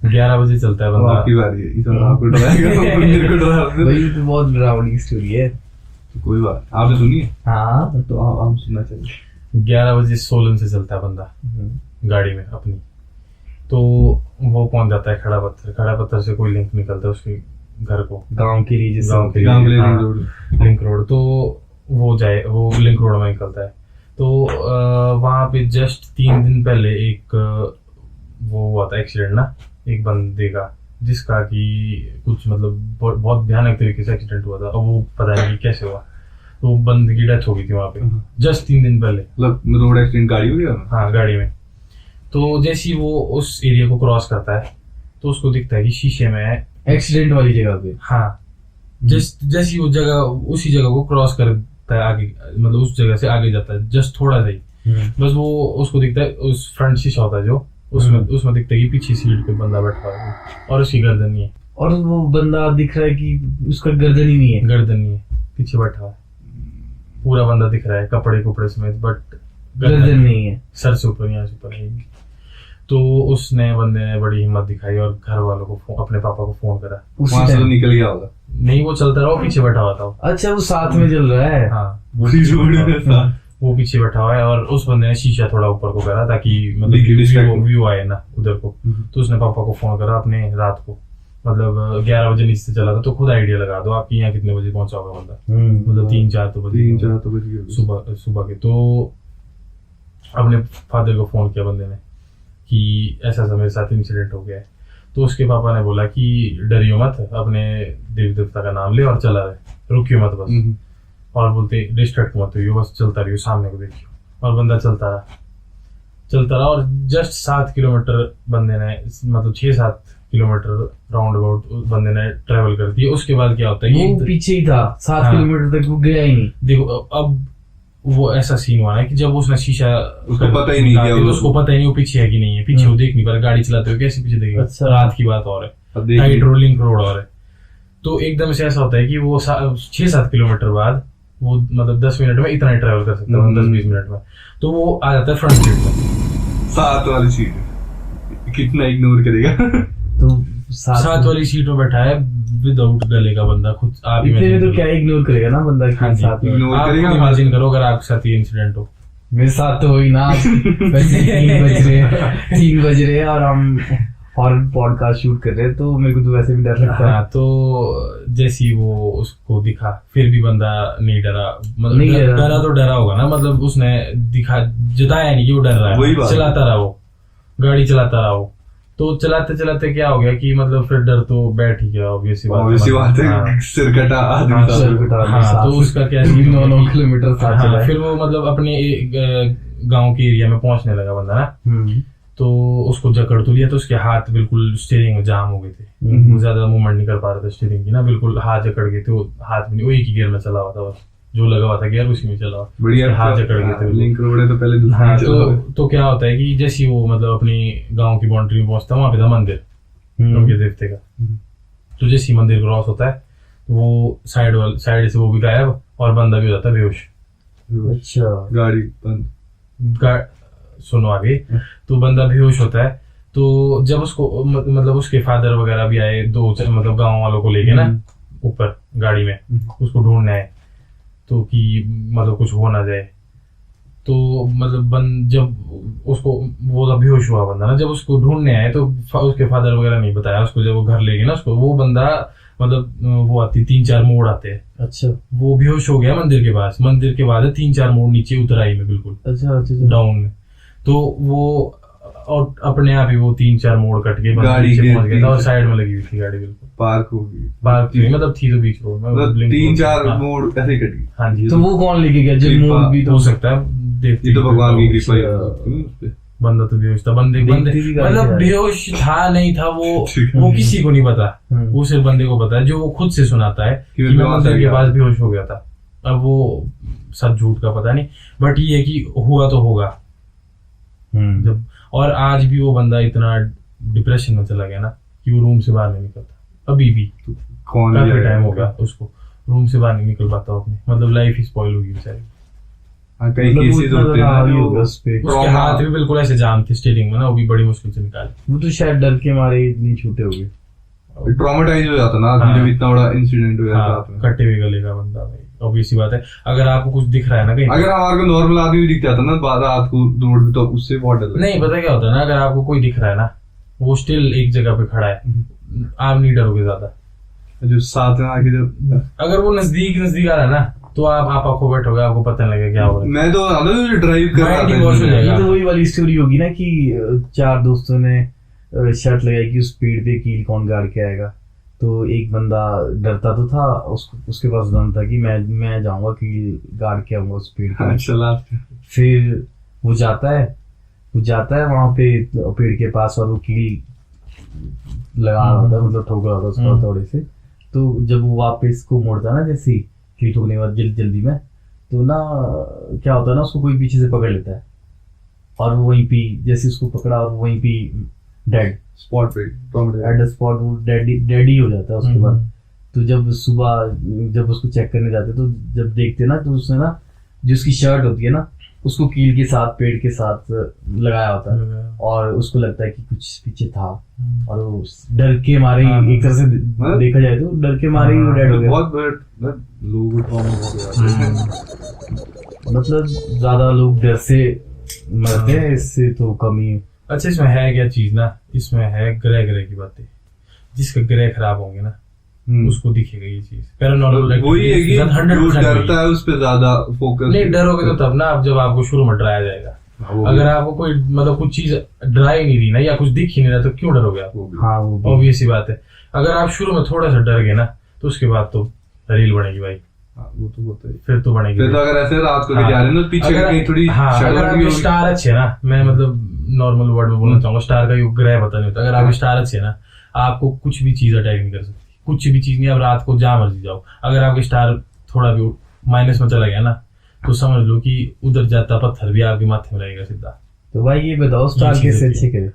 11 बजे चलता है बंदा। आपकी बारी है, इस बार आपको डराएगा, मेरे को डरा दे। भाई ये तो बहुत डरावनी स्टोरी है। तो कोई बात, आपने सुनी है? हाँ, तो हम सुनना चाहिए। 11 बजे सोलन से चलता है बंदा गाड़ी में अपनी। तो वो पहुंच जाता है खड़ा पत्थर से कोई लिंक निकलता है उसके घर को, गांव के लिए, जिस गांव के लिए हाँ, रोड। Link road. तो वो लिंक रोड में निकलता है। तो वहां पे जस्ट 3 दिन पहले एक वो हुआ था एक्सीडेंट ना, एक बंदे का जिसका कि कुछ मतलब बहुत भयानक तरीके से एक्सीडेंट हुआ था, अब वो पता नहीं कैसे हुआ। तो बंदे की डेथ हो गई थी वहां पे जस्ट 3 दिन पहले। मतलब रोड एक्सीडेंट गाड़ी हो गया? हाँ, गाड़ी में। तो जैसे ही वो उस एरिया को क्रॉस करता है तो उसको दिखता है कि शीशे में एक्सीडेंट वाली जगह पे। हाँ, जैसी वो जगह उसी जगह को क्रॉस करता है आगे, मतलब उस जगह से आगे जाता है जस्ट थोड़ा सा ही, बस वो उसको दिखता है उस फ्रंट शीशा होता है जो उसमें दिखता है कि पीछे सीट पे बंदा बैठा हुआ है और उसकी गर्दन नहीं है। और वो बंदा दिख रहा है कि उसका गर्दन ही नहीं है। गर्दन नहीं है, पीछे बैठा हुआ है। पूरा बंदा दिख रहा है कपड़े समेत, बट गर्दन नहीं है, सर से ऊपर यहाँ से ऊपर नहीं। तो उसने बंदे ने बड़ी हिम्मत दिखाई और घर वालों को अपने पापा को फोन करा। वहां से तो निकल गया होगा। नहीं, वो चलता रहा, वो पीछे बैठा हुआ था। अच्छा, वो साथ में चल रहा है। हाँ, वो पीछे बैठा हुआ है और उस बंदे ने शीशा थोड़ा ऊपर को करा ताकि मतलब व्यू आए ना उधर को। तो उसने पापा को फोन करा अपने रात को, मतलब 11 बजे नीचे से चला था। तो खुद आइडिया लगा दो आपकी यहाँ कितने बजे पहुंचा होगा बंदा, मतलब 3-4 तो बजे सुबह के। तो अपने फादर को फोन किया बंदे ने कि ऐसा मेरे साथ इंसिडेंट हो गया है। तो उसके पापा ने बोला कि डरियो मत, अपने देवी देवता का नाम ले और चला रहे, रुकियो मत बस। और बोलते डिस्ट्रैक्ट मत हुई, बस चलता रहियो, सामने को देखियो। और बंदा चलता रहा और जस्ट 7 किलोमीटर बंदे ने, मतलब 6-7 किलोमीटर राउंड अबाउट बंदे ने ट्रेवल कर दिया। उसके बाद क्या होता है, वो पीछे ही था 7 किलोमीटर तक, वो गया ही नहीं। देखो अब वो ऐसा सीन हुआ है कि जब उसने शीशा उसको पता ही नहीं किया, उसको पता ही नहीं वो पीछे है कि नहीं है। पीछे वो देख नहीं पा रहा, गाड़ी चलाते हुए कैसे पीछे देखेगा। अच्छा। रात की बात और है, हाइट रोलिंग रोड और है। तो एकदम से ऐसा होता है कि वो 6-7 किलोमीटर बाद वो मतलब 10 मिनट में इतना ही ट्रेवल कर सकता है, 10-20 मिनट में। तो वो आ जाता है फ्रंट सीट में, 7 वाली सीट। कितना इग्नोर करेगा। तो 7 वाली सीट में बैठा है विदाउट गले का बंदा, खुद आप इतने में तो क्या इग्नोर करेगा ना बंदा के साथ में। आप इमेजिन करो अगर आपके साथ ये इंसिडेंट हो। मेरे साथ तो हुई ना, वैसे 3 बज रहे और हम हॉरर पॉडकास्ट शूट कर रहे हैं, तो मेरे को तो वैसे भी डर लगता है। तो जैसी वो उसको दिखा, फिर भी बंदा नहीं डरा, मतलब डरा तो डरा होगा ना, मतलब उसने दिखा जताया नहीं कि वो डर रहा है, चलाता रहा, वो गाड़ी चलाता रहा। वो तो चलाते चलाते क्या हो गया कि मतलब फिर डर तो बैठ ही गया, ऑब्वियसली बात है। सिर कटा हाँ, तो उसका क्या 9 किलोमीटर साथ चला। फिर वो मतलब अपने गांव के एरिया में पहुंचने लगा बंदा ना, तो उसको जकड़ तो लिया। तो उसके हाथ बिल्कुल स्टीयरिंग में जाम हो गए थे, वो ज्यादा मूवमेंट नहीं कर पा रहा था स्टीयरिंग की ना, बिल्कुल हाथ जकड़ गए थे। वो हाथ में वो एक ही गियर में चला हुआ था, बस जो लगा हुआ था गियर उसी में चला, बढ़िया हाथ जकड़ गए थे। लिंक रोड है तो पहले हाँ, तो क्या होता है कि जैसे वो मतलब अपनी गांव की बाउंड्री में पहुंचता है, वहां पे था मंदिर उनके देवते का। तो जैसे ही मंदिर क्रॉस होता है वो साइड से वो भी गायब और बंदा भी हो जाता है बेहोश। अच्छा, गाड़ी बंद, सुनो आगे। तो बंदा बेहोश होता है। तो जब उसको मतलब उसके फादर वगैरह भी आए, मतलब गांव वालों को लेके ना ऊपर गाड़ी में उसको ढूंढने आए, तो कि मतलब कुछ हो ना जाए। तो मतलब जब उसको वो बेहोश हुआ बंदा ना, जब उसको ढूंढने आए तो उसके फादर वगैरह नहीं बताया उसको। जब वो घर ले गए ना उसको, वो बंदा मतलब वो आती 3-4 मोड़ आते हैं। अच्छा, वो बेहोश हो गया मंदिर के पास, मंदिर के बाद 3-4 मोड़ नीचे उतराई में बिल्कुल। अच्छा, डाउन में। तो वो और अपने आप ही वो 3-4 मोड़ कट के गाड़ी पहुंच गया था और साइड में लगी हुई थी गाड़ी, बिल्कुल पार्क हो गई, पार्क थी, मतलब थी तो बीच रोड में, 3-4 मोड़ ऐसे ही कट गई। हाँ जी। तो वो कौन लेके गया? जब मोड़ भी तो हो सकता है, देखते तो भगवान की कृपा है। बंदा तो बेहोश था, बंदे मतलब बेहोश था नहीं था वो किसी को नहीं पता, वो सिर्फ बंदे को पता है, जो वो खुद से सुनाता है कि मैं मंदिर के पास बेहोश हो गया था। अब वो सच झूठ का पता नहीं, बट ये है कि हुआ तो होगा जब। और आज भी वो बंदा इतना डिप्रेशन में चला गया ना कि वो रूम से बाहर नहीं निकलता अभी भी। काफी टाइम हो गया उसको रूम से बाहर नहीं निकल पाता अपने, मतलब लाइफ ही स्पॉइल होगी बेचारी। कई केसेस होते हैं उसके हाथ भी बिल्कुल ऐसे जाम थे स्टीयरिंग में ना, वो भी बड़ी मुश्किल से निकाले। वो तो शायद डर के मारे इतनी छूटे हो गए, ट्रॉमेटाइज हो जाता ना जब इतना बड़ा इंसिडेंट हो जाता है। कटे हुए गले का बंदा भाई, ऑब्वियस सी बात है। अगर आपको कुछ दिख रहा है ना कहीं, अगर हमारे को नॉर्मल आदमी भी दिख जाता ना रात को रोड पे, तो उससे बहुत डर लगता है। नहीं, पता क्या होता है ना, अगर आपको कोई दिख रहा है ना, वो स्टिल एक जगह पे खड़ा है, आप नहीं डरोगे ज्यादा। जो साथ में आके जब अगर वो नजदीक आ रहा है ना, तो आप आपको बैठोगे, आपको पता नहीं लगेगा क्या हो रहा है। मैं तो ड्राइव कर रहा था, ये तो वही वाली स्टोरी होगी ना कि 4 दोस्तों ने शर्त लगाई कि उस पेड़ पे कील कौन गाड़ के आएगा। तो एक बंदा डरता तो था, उसके पास दम था कि मैं जाऊंगा कील गाड़ के आऊंगा उस पेड़ पे। अच्छा लास्ट फिर वो जाता है वहां पे पेड़ के पास, और वो कील लगा रहा होता है, मतलब ठोक रहा होता है उसको थोड़े से। तो जब वो वापस को मोड़ता है ना, जैसे ही कील ठोकने के बाद जल्दी में, तो ना क्या होता है ना, उसको कोई पीछे से पकड़ लेता है, और वो वहीं पे जैसे उसको पकड़ा और वहीं पे डेड स्पॉट पे एट द स्पॉट वो डेड ही हो जाता है उसके बाद। तो जब सुबह जब उसको चेक करने जाते तो जब देखते ना, तो उसने ना जो उसकी शर्ट होती है ना, उसको कील के साथ पेड़ के साथ लगाया होता है, और उसको लगता है कि कुछ पीछे था, और वो डर के मारे एक तरह से देखा जाए तो डर के मारे ही वो डेड हो गया। बहुत लोगों को मतलब ज्यादा लोग डर से मरते हैं, इससे तो कम ही। अच्छा, इसमें है क्या चीज ना, इसमें है ग्रह की बातें। जिसका ग्रह खराब होंगे ना, उसको दिखेगा ये चीज। पैरानॉर्मल वही है कि जो डरता है उस पे ज्यादा फोकस नहीं। डरोगे तो तब ना, अब जब आपको शुरू में डराया जाएगा। अगर आपको कोई मतलब कुछ चीज डरा ही नहीं रही ना, या कुछ दिख ही नहीं रहा, तो क्यों डरोगे आप? हाँ, ऑब्वियस ही बात है। अगर आप शुरू में थोड़ा सा डर गए ना, तो उसके बाद तो रील बनेगी भाई। वो तो होता है, फिर तो बनेगी। फिर तो अगर ऐसे रात को भी जा रहे हैं तो पीछे कहीं थोड़ी अगर आपके स्टार अच्छे है ना, मैं मतलब नॉर्मल वर्ड में बोलना चाहूंगा, स्टार का योग ग्रह पता नहीं होता। अगर आपके स्टार अच्छे है ना, आपको कुछ भी चीज अटैक नहीं कर सकती, कुछ भी चीज नहीं। आप रात को जहां मर्जी जाओ, अगर आपके स्टार थोड़ा भी माइनस में चला गया ना, तो समझ लो कि उधर जाता पत्थर भी आपके माथे में लगेगा सीधा। तो भाई ये बताओ, स्टार कैसे अच्छे करे?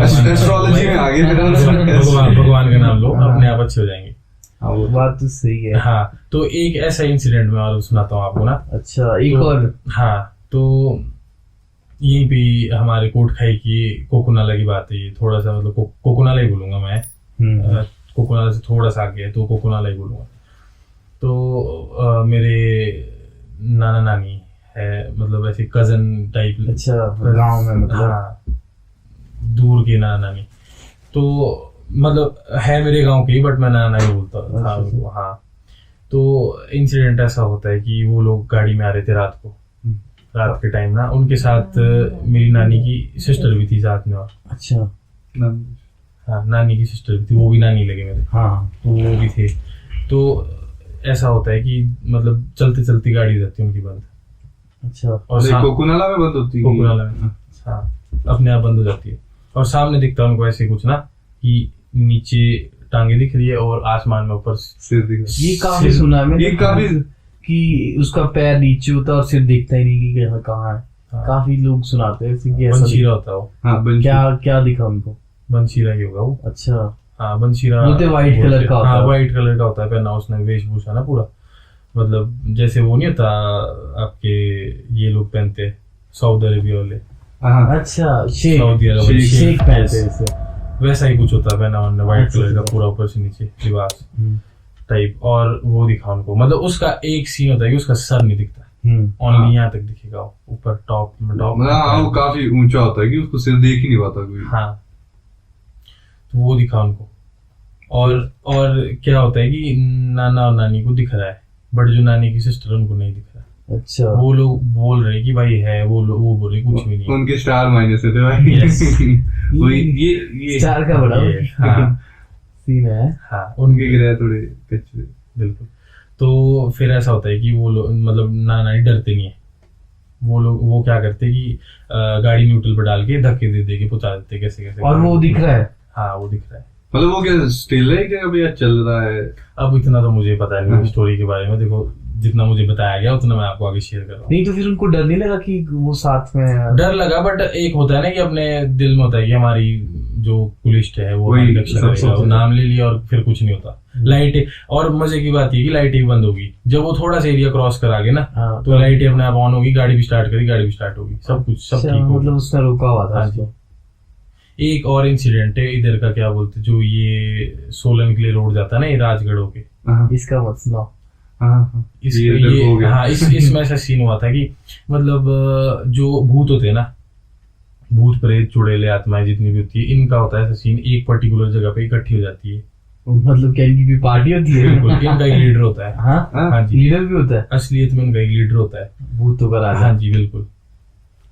एस्ट्रोलॉजी में आगे भगवान का नाम लो, अपने आप अच्छे हो जाएंगे। वो बात तो सही है। हाँ, तो एक ऐसा इंसिडेंट मैं और सुनाता हूँ आपको ना। अच्छा, एक और। हाँ, तो यहीं पे हमारे कोटखाई की कोकोनाला की बात है। थोड़ा सा मतलब कोकोनाला ही बोलूंगा मैं। कोकोनाला से थोड़ा सा आगे है तो कोकोनाला ही बोलूंगा। तो मेरे नाना नानी है, मतलब ऐसे कजन टाइप। अच्छा, गांव में मतलब? हाँ, दूर के नाना नानी। तो मतलब है मेरे गांव के ही, बट मैं नाना नहीं बोलता था। हाँ, तो इंसिडेंट ऐसा होता है कि वो लोग गाड़ी में आ रहे थे रात के टाइम ना। उनके साथ मेरी नानी की सिस्टर भी थी साथ में। और अच्छा, हाँ, नानी की सिस्टर भी थी, वो भी नानी लगे मेरे। हाँ, तो वो भी थे। तो ऐसा होता है कि मतलब चलते चलती गाड़ी रहती है उनकी बंद। अच्छा, और कोकोनाला में बंद होती है? कोकोनाला में हाँ, अपने आप बंद हो जाती है। और सामने दिखता है उनको ऐसे कुछ ना, कि नीचे टांगे दिख रही है और आसमान में ऊपर सिर दिख रहा है। ये काफी सुना है मैंने, ये काफी कि उसका पैर नीचे होता है और सिर दिखता ही नहीं कि कहाँ है। हाँ। काफी लोग सुनाते हैं कि ऐसा बंशीरा होता है वो। हाँ, क्या दिखा उनको? बंशीरा ही होगा वो। अच्छा, हाँ, बंशीरा बोलते व्हाइट कलर का होता है। हाँ, व्हाइट कलर का होता है पहना उसने, वेशभूषा ना पूरा। मतलब जैसे वो नहीं होता आपके, ये लोग पहनते सऊदी अरेबिया वाले। अच्छा, शेख शेख पहनते हैं, वैसा ही कुछ होता है पहना उन्होंने, व्हाइट कलर का पूरा ऊपर से नीचे लिबास टाइप। और वो दिखा उनको, मतलब उसका एक सीन होता है कि उसका सर नहीं दिखता, ओनली यहाँ तक दिखेगा, ऊपर टॉप में। वो काफी ऊंचा होता है कि उसको सिर देख ही नहीं पाता कोई। हाँ, तो वो दिखा उनको। और क्या होता है कि नाना और नानी को दिख रहा है, बट जो नानी की सिस्टर उनको नहीं दिख रहा। अच्छा, वो लोग बोल रहे कि भाई है, वो बोल रहे कुछ भी नहीं। उनके स्टार माइनस थे भाई। वही ये स्टार का बड़ा सीन है। हाँ, उनके ग्रह थोड़े कच्चे। बिल्कुल। तो फिर ऐसा होता है कि वो लोग मतलब नाना डरते नहीं है। वो क्या करते कि गाड़ी न्यूट्रल पर डाल के धक्के दे के पहुंचा देते कैसे। और वो दिख रहा है? हाँ, वो दिख रहा है। मतलब वो क्या स्टिल है क्या भैया, चल रहा है? अब इतना तो मुझे पता नहीं स्टोरी के बारे में। देखो, जितना मुझे बताया गया उतना मैं आपको आगे शेयर कर रहा हूँ। नहीं तो फिर उनको डर नहीं लगा कि वो साथ में है? डर लगा, बट एक होता है ना कि अपने दिल में होता है कि हमारी जो पुलिस है वो हमारी रक्षा करेगा। वो नाम ले लिया और फिर कुछ नहीं होता। लाइटें, और मजे की बात ये कि लाइटें भी बंद होगी जब वो थोड़ा सा एरिया क्रॉस करा के ना। तो लाइटें अपने आप ऑन होगी, गाड़ी भी स्टार्ट करी, गाड़ी भी स्टार्ट होगी, सब कुछ सब ठीक होगा। मतलब उसने रोका हुआ था। एक और इंसिडेंट है इधर का, क्या बोलते जो ये सोलन के लिए रोड जाता है ना, ये राजगढ़ होके। इसका मत सुनाओ। इसमें ऐसा सीन हुआ था कि मतलब जो भूत होते हैं ना, भूत प्रेत चुड़ैले आत्माएं जितनी भी होती है, इनका होता है ऐसा सीन, एक पर्टिकुलर जगह पे इकट्ठी हो जाती है। मतलब क्या इनकी भी पार्टी होती है? बिल्कुल, इनका एक लीडर होता है। हाँ जी, लीडर भी होता है? असलियत में इनका एक लीडर होता है, भूतों का राजा। हाँ जी, बिल्कुल।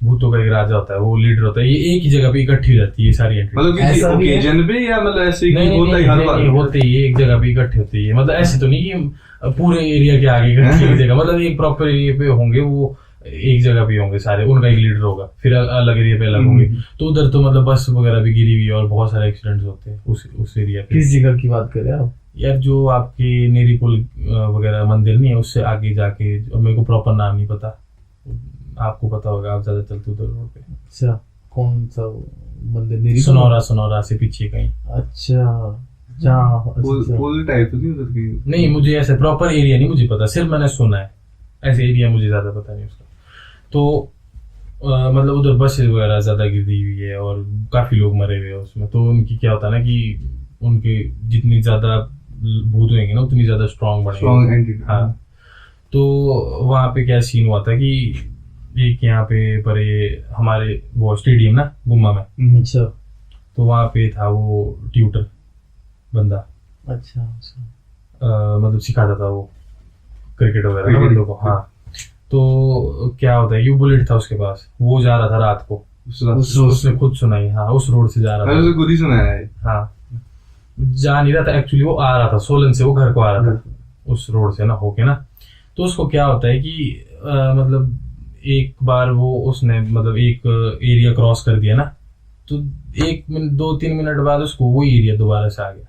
भूतों का एक राजा होता है, वो लीडर होता है, ये एक ही जगह पे इकट्ठी हो जाती है ये सारी एंट्री। मतलब किसी ऐसा भी है? ओकेजन पे या मतलब ऐसे ही नहीं होता ही हर बार? होते ही एक जगह पे इकट्ठे होते हैं, मतलब ऐसे तो नहीं कि पूरे एरिया के आगे इकट्ठे एक जगह, मतलब एक प्रॉपर एरिया पे होंगे, वो एक जगह पे होंगे सारे, उनका एक लीडर होगा, फिर अलग एरिया पे अलग होंगे। तो उधर तो मतलब बस वगैरह भी गिरी हुई है और बहुत सारे एक्सीडेंट्स होते हैं उस एरिया पे। किस जगह की बात कर रहे हैं आप? यार जो आपके नेरी पुल वगैरह मंदिर नहीं है, उससे आगे जाके, मेरे को प्रॉपर नाम नहीं पता, आपको पता होगा, आप ज्यादा चलते उधर रोड पे। अच्छा, कौन सा मंदिर? नेरी सोनौरा से पीछे कहीं। अच्छा, जहाँ पुल टाइप तो नहीं उधर की? नहीं, मुझे ऐसे प्रॉपर एरिया नहीं मुझे पता, सिर्फ मैंने सुना है, ऐसे एरिया मुझे ज्यादा पता नहीं उसका। तो मतलब उधर बसेस वगैरह ज्यादा गिरी हुई है और काफी लोग मरे हुए हैं उसमें। तो उनकी क्या होता है ना कि उनके जितनी ज्यादा भूत होंगे ना उतनी ज्यादा स्ट्रांग बनेंगे। हाँ, तो वहां पे क्या सीन हुआ था कि एक यहाँ पे परे हमारे वो स्टेडियम ना गुम्मा में, अच्छा तो वहां पे था वो ट्यूटर बंदा, अच्छा मतलब सिखाता था वो क्रिकेट वगैरह ना बंदों को। हाँ, तो क्या होता है कि बुलेट था उसके पास, वो जा रहा था रात को, उसने खुद सुनाई। हाँ, उस रोड से जा रहा था, खुद ही सुना है। हाँ, जा नहीं रहा था एक्चुअली, वो आ रहा था सोलन से, वो घर को आ रहा था उस रोड से ना होके ना। तो उसको क्या होता है कि मतलब एक बार वो उसने मतलब एक एरिया क्रॉस कर दिया ना, तो 2-3 मिनट बाद उसको वही एरिया दोबारा से आ गया,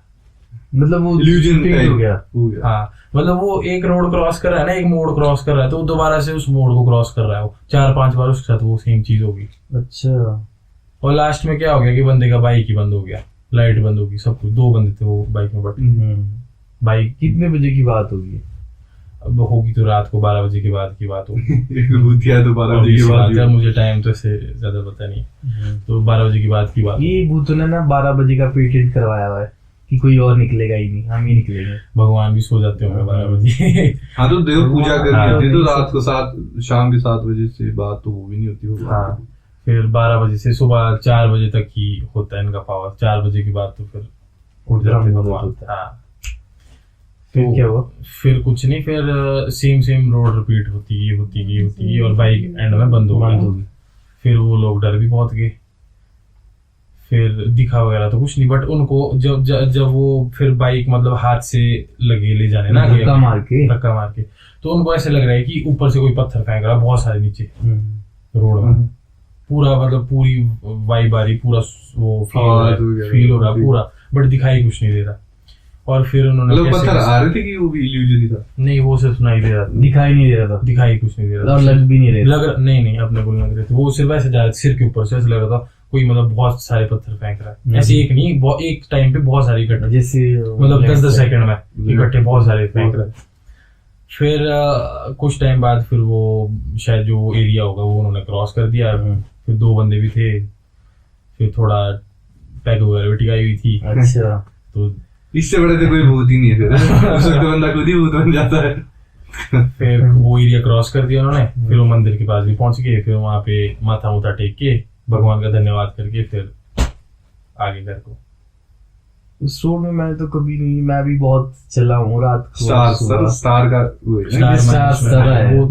मतलब वो इल्यूजन repeat हो गया। हाँ, मतलब वो एक रोड क्रॉस कर रहा है ना, एक मोड़ क्रॉस कर रहा है, तो वो दोबारा से उस मोड़ को क्रॉस कर रहा है, वो 4-5 बार उसके साथ वो सेम चीज होगी। अच्छा, और लास्ट में क्या हो गया कि बंदे का बाइक ही बंद हो गया, लाइट बंद होगी, सब कुछ। 2 बंदे थे वो बाइक में बैठे। बाइक कितने बजे की बात होगी? अब होगी तो रात को 12 बजे के बाद की बात होगी। भूतिया तो 12 बजे की बात है, मुझे टाइम तो ऐसे ज्यादा पता नहीं, तो 12 बजे के बाद की बात। ये भूतों ने ना 12 बजे का पेटेंट करवाया हुआ है कि कोई और निकलेगा ही नहीं, हम ही निकलेंगे। भगवान भी सो जाते होंगे 12 बजे। हाँ, तो देव पूजा करनी हाँ, होती है, तो रात को शाम के 7 बजे से बात तो वो भी नहीं होती होगी। हाँ, फिर 12 बजे से सुबह 4 बजे तक ही होता है इनका पावर। 4 बजे के बाद तो फिर उठ जाते हैं भगवान। हाँ, फिर क्या हुआ? फिर कुछ नहीं, फिर सेम रोड रिपीट होती गई और बाइक एंड में बंद हो गई। फिर वो लोग डर भी बहुत गए, फिर दिखा वगैरह तो कुछ नहीं, बट उनको जब वो फिर बाइक मतलब हाथ से लगे ले जाने ना, धक्का मार के, तो उनको ऐसे लग रहा है कि ऊपर से कोई पत्थर फेंक रहा है बहुत सारे नीचे रोड में। पूरा मतलब पूरी वाइब आ रही, पूरा वो फील हो रहा पूरा, बट दिखाई कुछ नहीं दे रहा। और फिर उन्होंने पत्थर आ रहे थे कि वो भी इल्यूजन ही था? नहीं, वो सिर्फ सुनाई दे रहा था, दिखाई नहीं दे रहा था, दिखाई कुछ नहीं दे रहा था, लग भी नहीं रहे थे। नहीं अपने को लग रहे थे, वो सिर्फ ऐसे जा रहे थे सिर के ऊपर से, ऐसे लग रहा था कोई मतलब बहुत सारे पत्थर फेंक रहा है। ऐसे एक नहीं, एक टाइम पे बहुत सारे इकट्ठे, जैसे मतलब 10-10 सेकंड में इकट्ठे बहुत सारे फेंक रहे। फिर कुछ टाइम बाद फिर वो शायद जो एरिया होगा वो उन्होंने क्रॉस कर दिया। फिर 2 बंदे भी थे, फिर थोड़ा पैग वगैरह भी टिकाई हुई थी। अच्छा, तो इससे बड़े तो कोई भूत ही नहीं है, फिर उस वक्त बंदा खुद ही भूत बन जाता है। फिर वो एरिया क्रॉस कर दिया उन्होंने, फिर वो मंदिर के पास भी पहुंच गए, फिर वहां पे माथा मुथा टेक के भगवान का धन्यवाद करके फिर आगे घर को। उस रोड में मैं तो कभी नहीं, मैं भी बहुत चला हूँ रात को। स्टार का स्टार है वो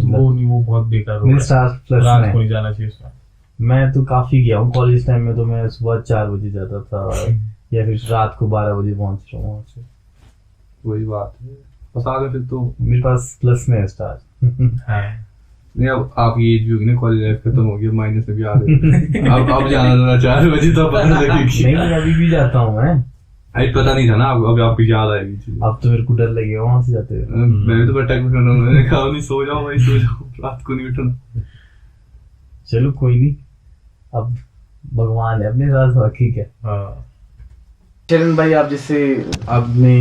बहुत बेकार रोड है, रात को नहीं जाना चाहिए उसमें। मैं तो काफी गया हूँ कॉलेज टाइम में, तो मैं सुबह 4 बजे जाता था या फिर रात को 12 बजे पहुंच रहा हूँ वहां से। वही बात है, बस आगे फिर तो मेरे पास प्लस में है स्टार। नहीं, अब आपकी एज भी होगी ना, कॉलेज लाइफ खत्म हो गई, माइनस में भी आ रहे। अब जाना था 4 बजे तो पता लगेगी। नहीं, अभी भी जाता हूँ मैं। अभी पता नहीं था ना, अब आपको याद आएगी। अब तो मेरे को डर लगेगा वहां से जाते हुए। मैं भी तो बड़ा टाइम मैंने कहा नहीं, सो जाओ भाई, सो जाओ, रात को नहीं उठना। चलो कोई नहीं, अब भगवान है अपने साथ, बाकी क्या। चरण भाई, आप जैसे आपने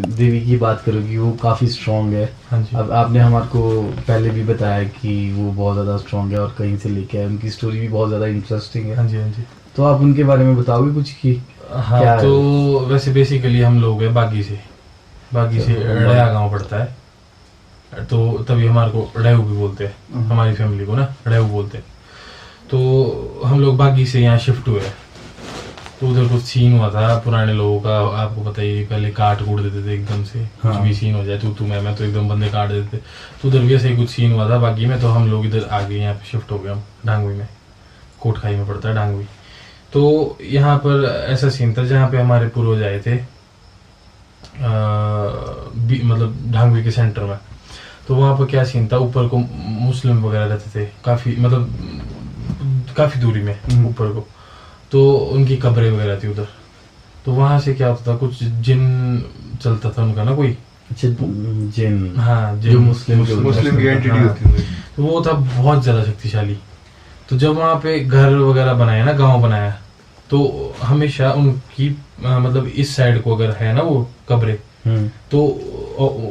देवी की बात करोगी, वो काफी स्ट्रांग है। हाँ जी। अब आपने हमारे को पहले भी बताया कि वो बहुत ज्यादा स्ट्रांग है और कहीं से लेके आए, उनकी स्टोरी भी बहुत ज्यादा इंटरेस्टिंग है। हाँ जी, हाँ जी। तो आप उनके बारे में बताओगे कुछ की? हाँ, तो वैसे बेसिकली हम लोग हैं बागी से डया गांव पड़ता है, तो तभी हमारे को डयू भी बोलते हैं, हमारी फैमिली को ना डयू बोलते हैं। तो हम लोग बागी से यहाँ शिफ्ट हुए, तो उधर कुछ सीन हुआ था पुराने लोगों का, आपको पता ही, पहले काट कूट देते थे एकदम से। कुछ भी सीन हो जाए तू मैं तो एकदम बंदे काट देते। तो उधर भी ऐसे ही कुछ सीन हुआ था बागी में, तो हम लोग इधर आ गए, यहाँ पे शिफ्ट हो गए हम डांगुई में। कोटखाई में पड़ता है डांगवी। तो यहाँ पर ऐसा सीन था जहाँ पे हमारे पूर्वज आए थे, मतलब ढांगवी के सेंटर में। तो वहाँ पर क्या सीन था, ऊपर को मुस्लिम वगैरह रहते थे काफी, मतलब काफी दूरी में ऊपर को, तो उनकी कब्रें वगैरह थी उधर। तो वहां से क्या होता था, कुछ जिन चलता था उनका ना कोई, अच्छा जिन, हाँ जो मुस्लिम की एंटिटी हाँ, होती है। तो वो था बहुत ज्यादा शक्तिशाली। तो जब वहां पे घर वगैरह बनाया ना, गांव बनाया, तो हमेशा उनकी मतलब इस साइड को अगर है ना वो कब्रें, तो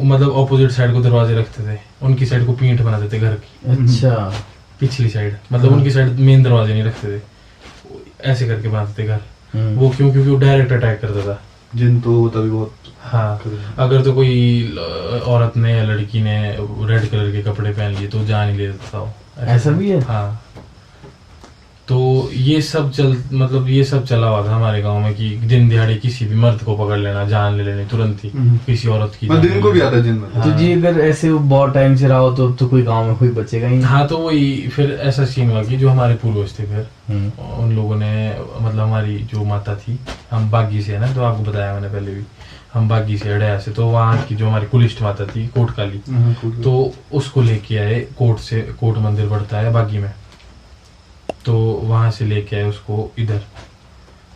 मतलब ऑपोजिट साइड को दरवाजे रखते थे, उनकी साइड को पीठ बनाते थे घर की। अच्छा, पिछली साइड, मतलब उनकी साइड मेन दरवाजे नहीं रखते थे, ऐसे करके बनाते थे घर। वो क्यों, क्योंकि वो डायरेक्ट अटैक करता था। जिन तो होता भी बहुत। हाँ, अगर तो कोई औरत ने या लड़की ने रेड कलर के कपड़े पहन लिए तो जान ही ले देता था वो। ऐसा भी है? हाँ। तो ये सब मतलब ये सब चला हुआ था हमारे गांव में कि दिन दिहाड़े किसी भी मर्द को पकड़ लेना, जान ले लेनी तुरंत ही, किसी औरत की। दिन को भी आता जिन में। तो जी अगर ऐसे बहुत टाइम से रहा हो तो कोई गांव में कोई बचेगा ही नहीं। हाँ, तो वही फिर ऐसा सीन हुआ कि जो हमारे पूर्वज थे, फिर उन लोगों ने, मतलब हमारी जो माता थी, हम बागी से है ना, तो आपको बताया मैंने पहले भी, हम बागी से अड़या से, तो वहाँ की जो हमारी कुलिष्ठ माता थी कोटकाली, तो उसको लेके आए कोट से। कोट मंदिर पड़ता है बागी में, तो वहां से लेके आए उसको इधर।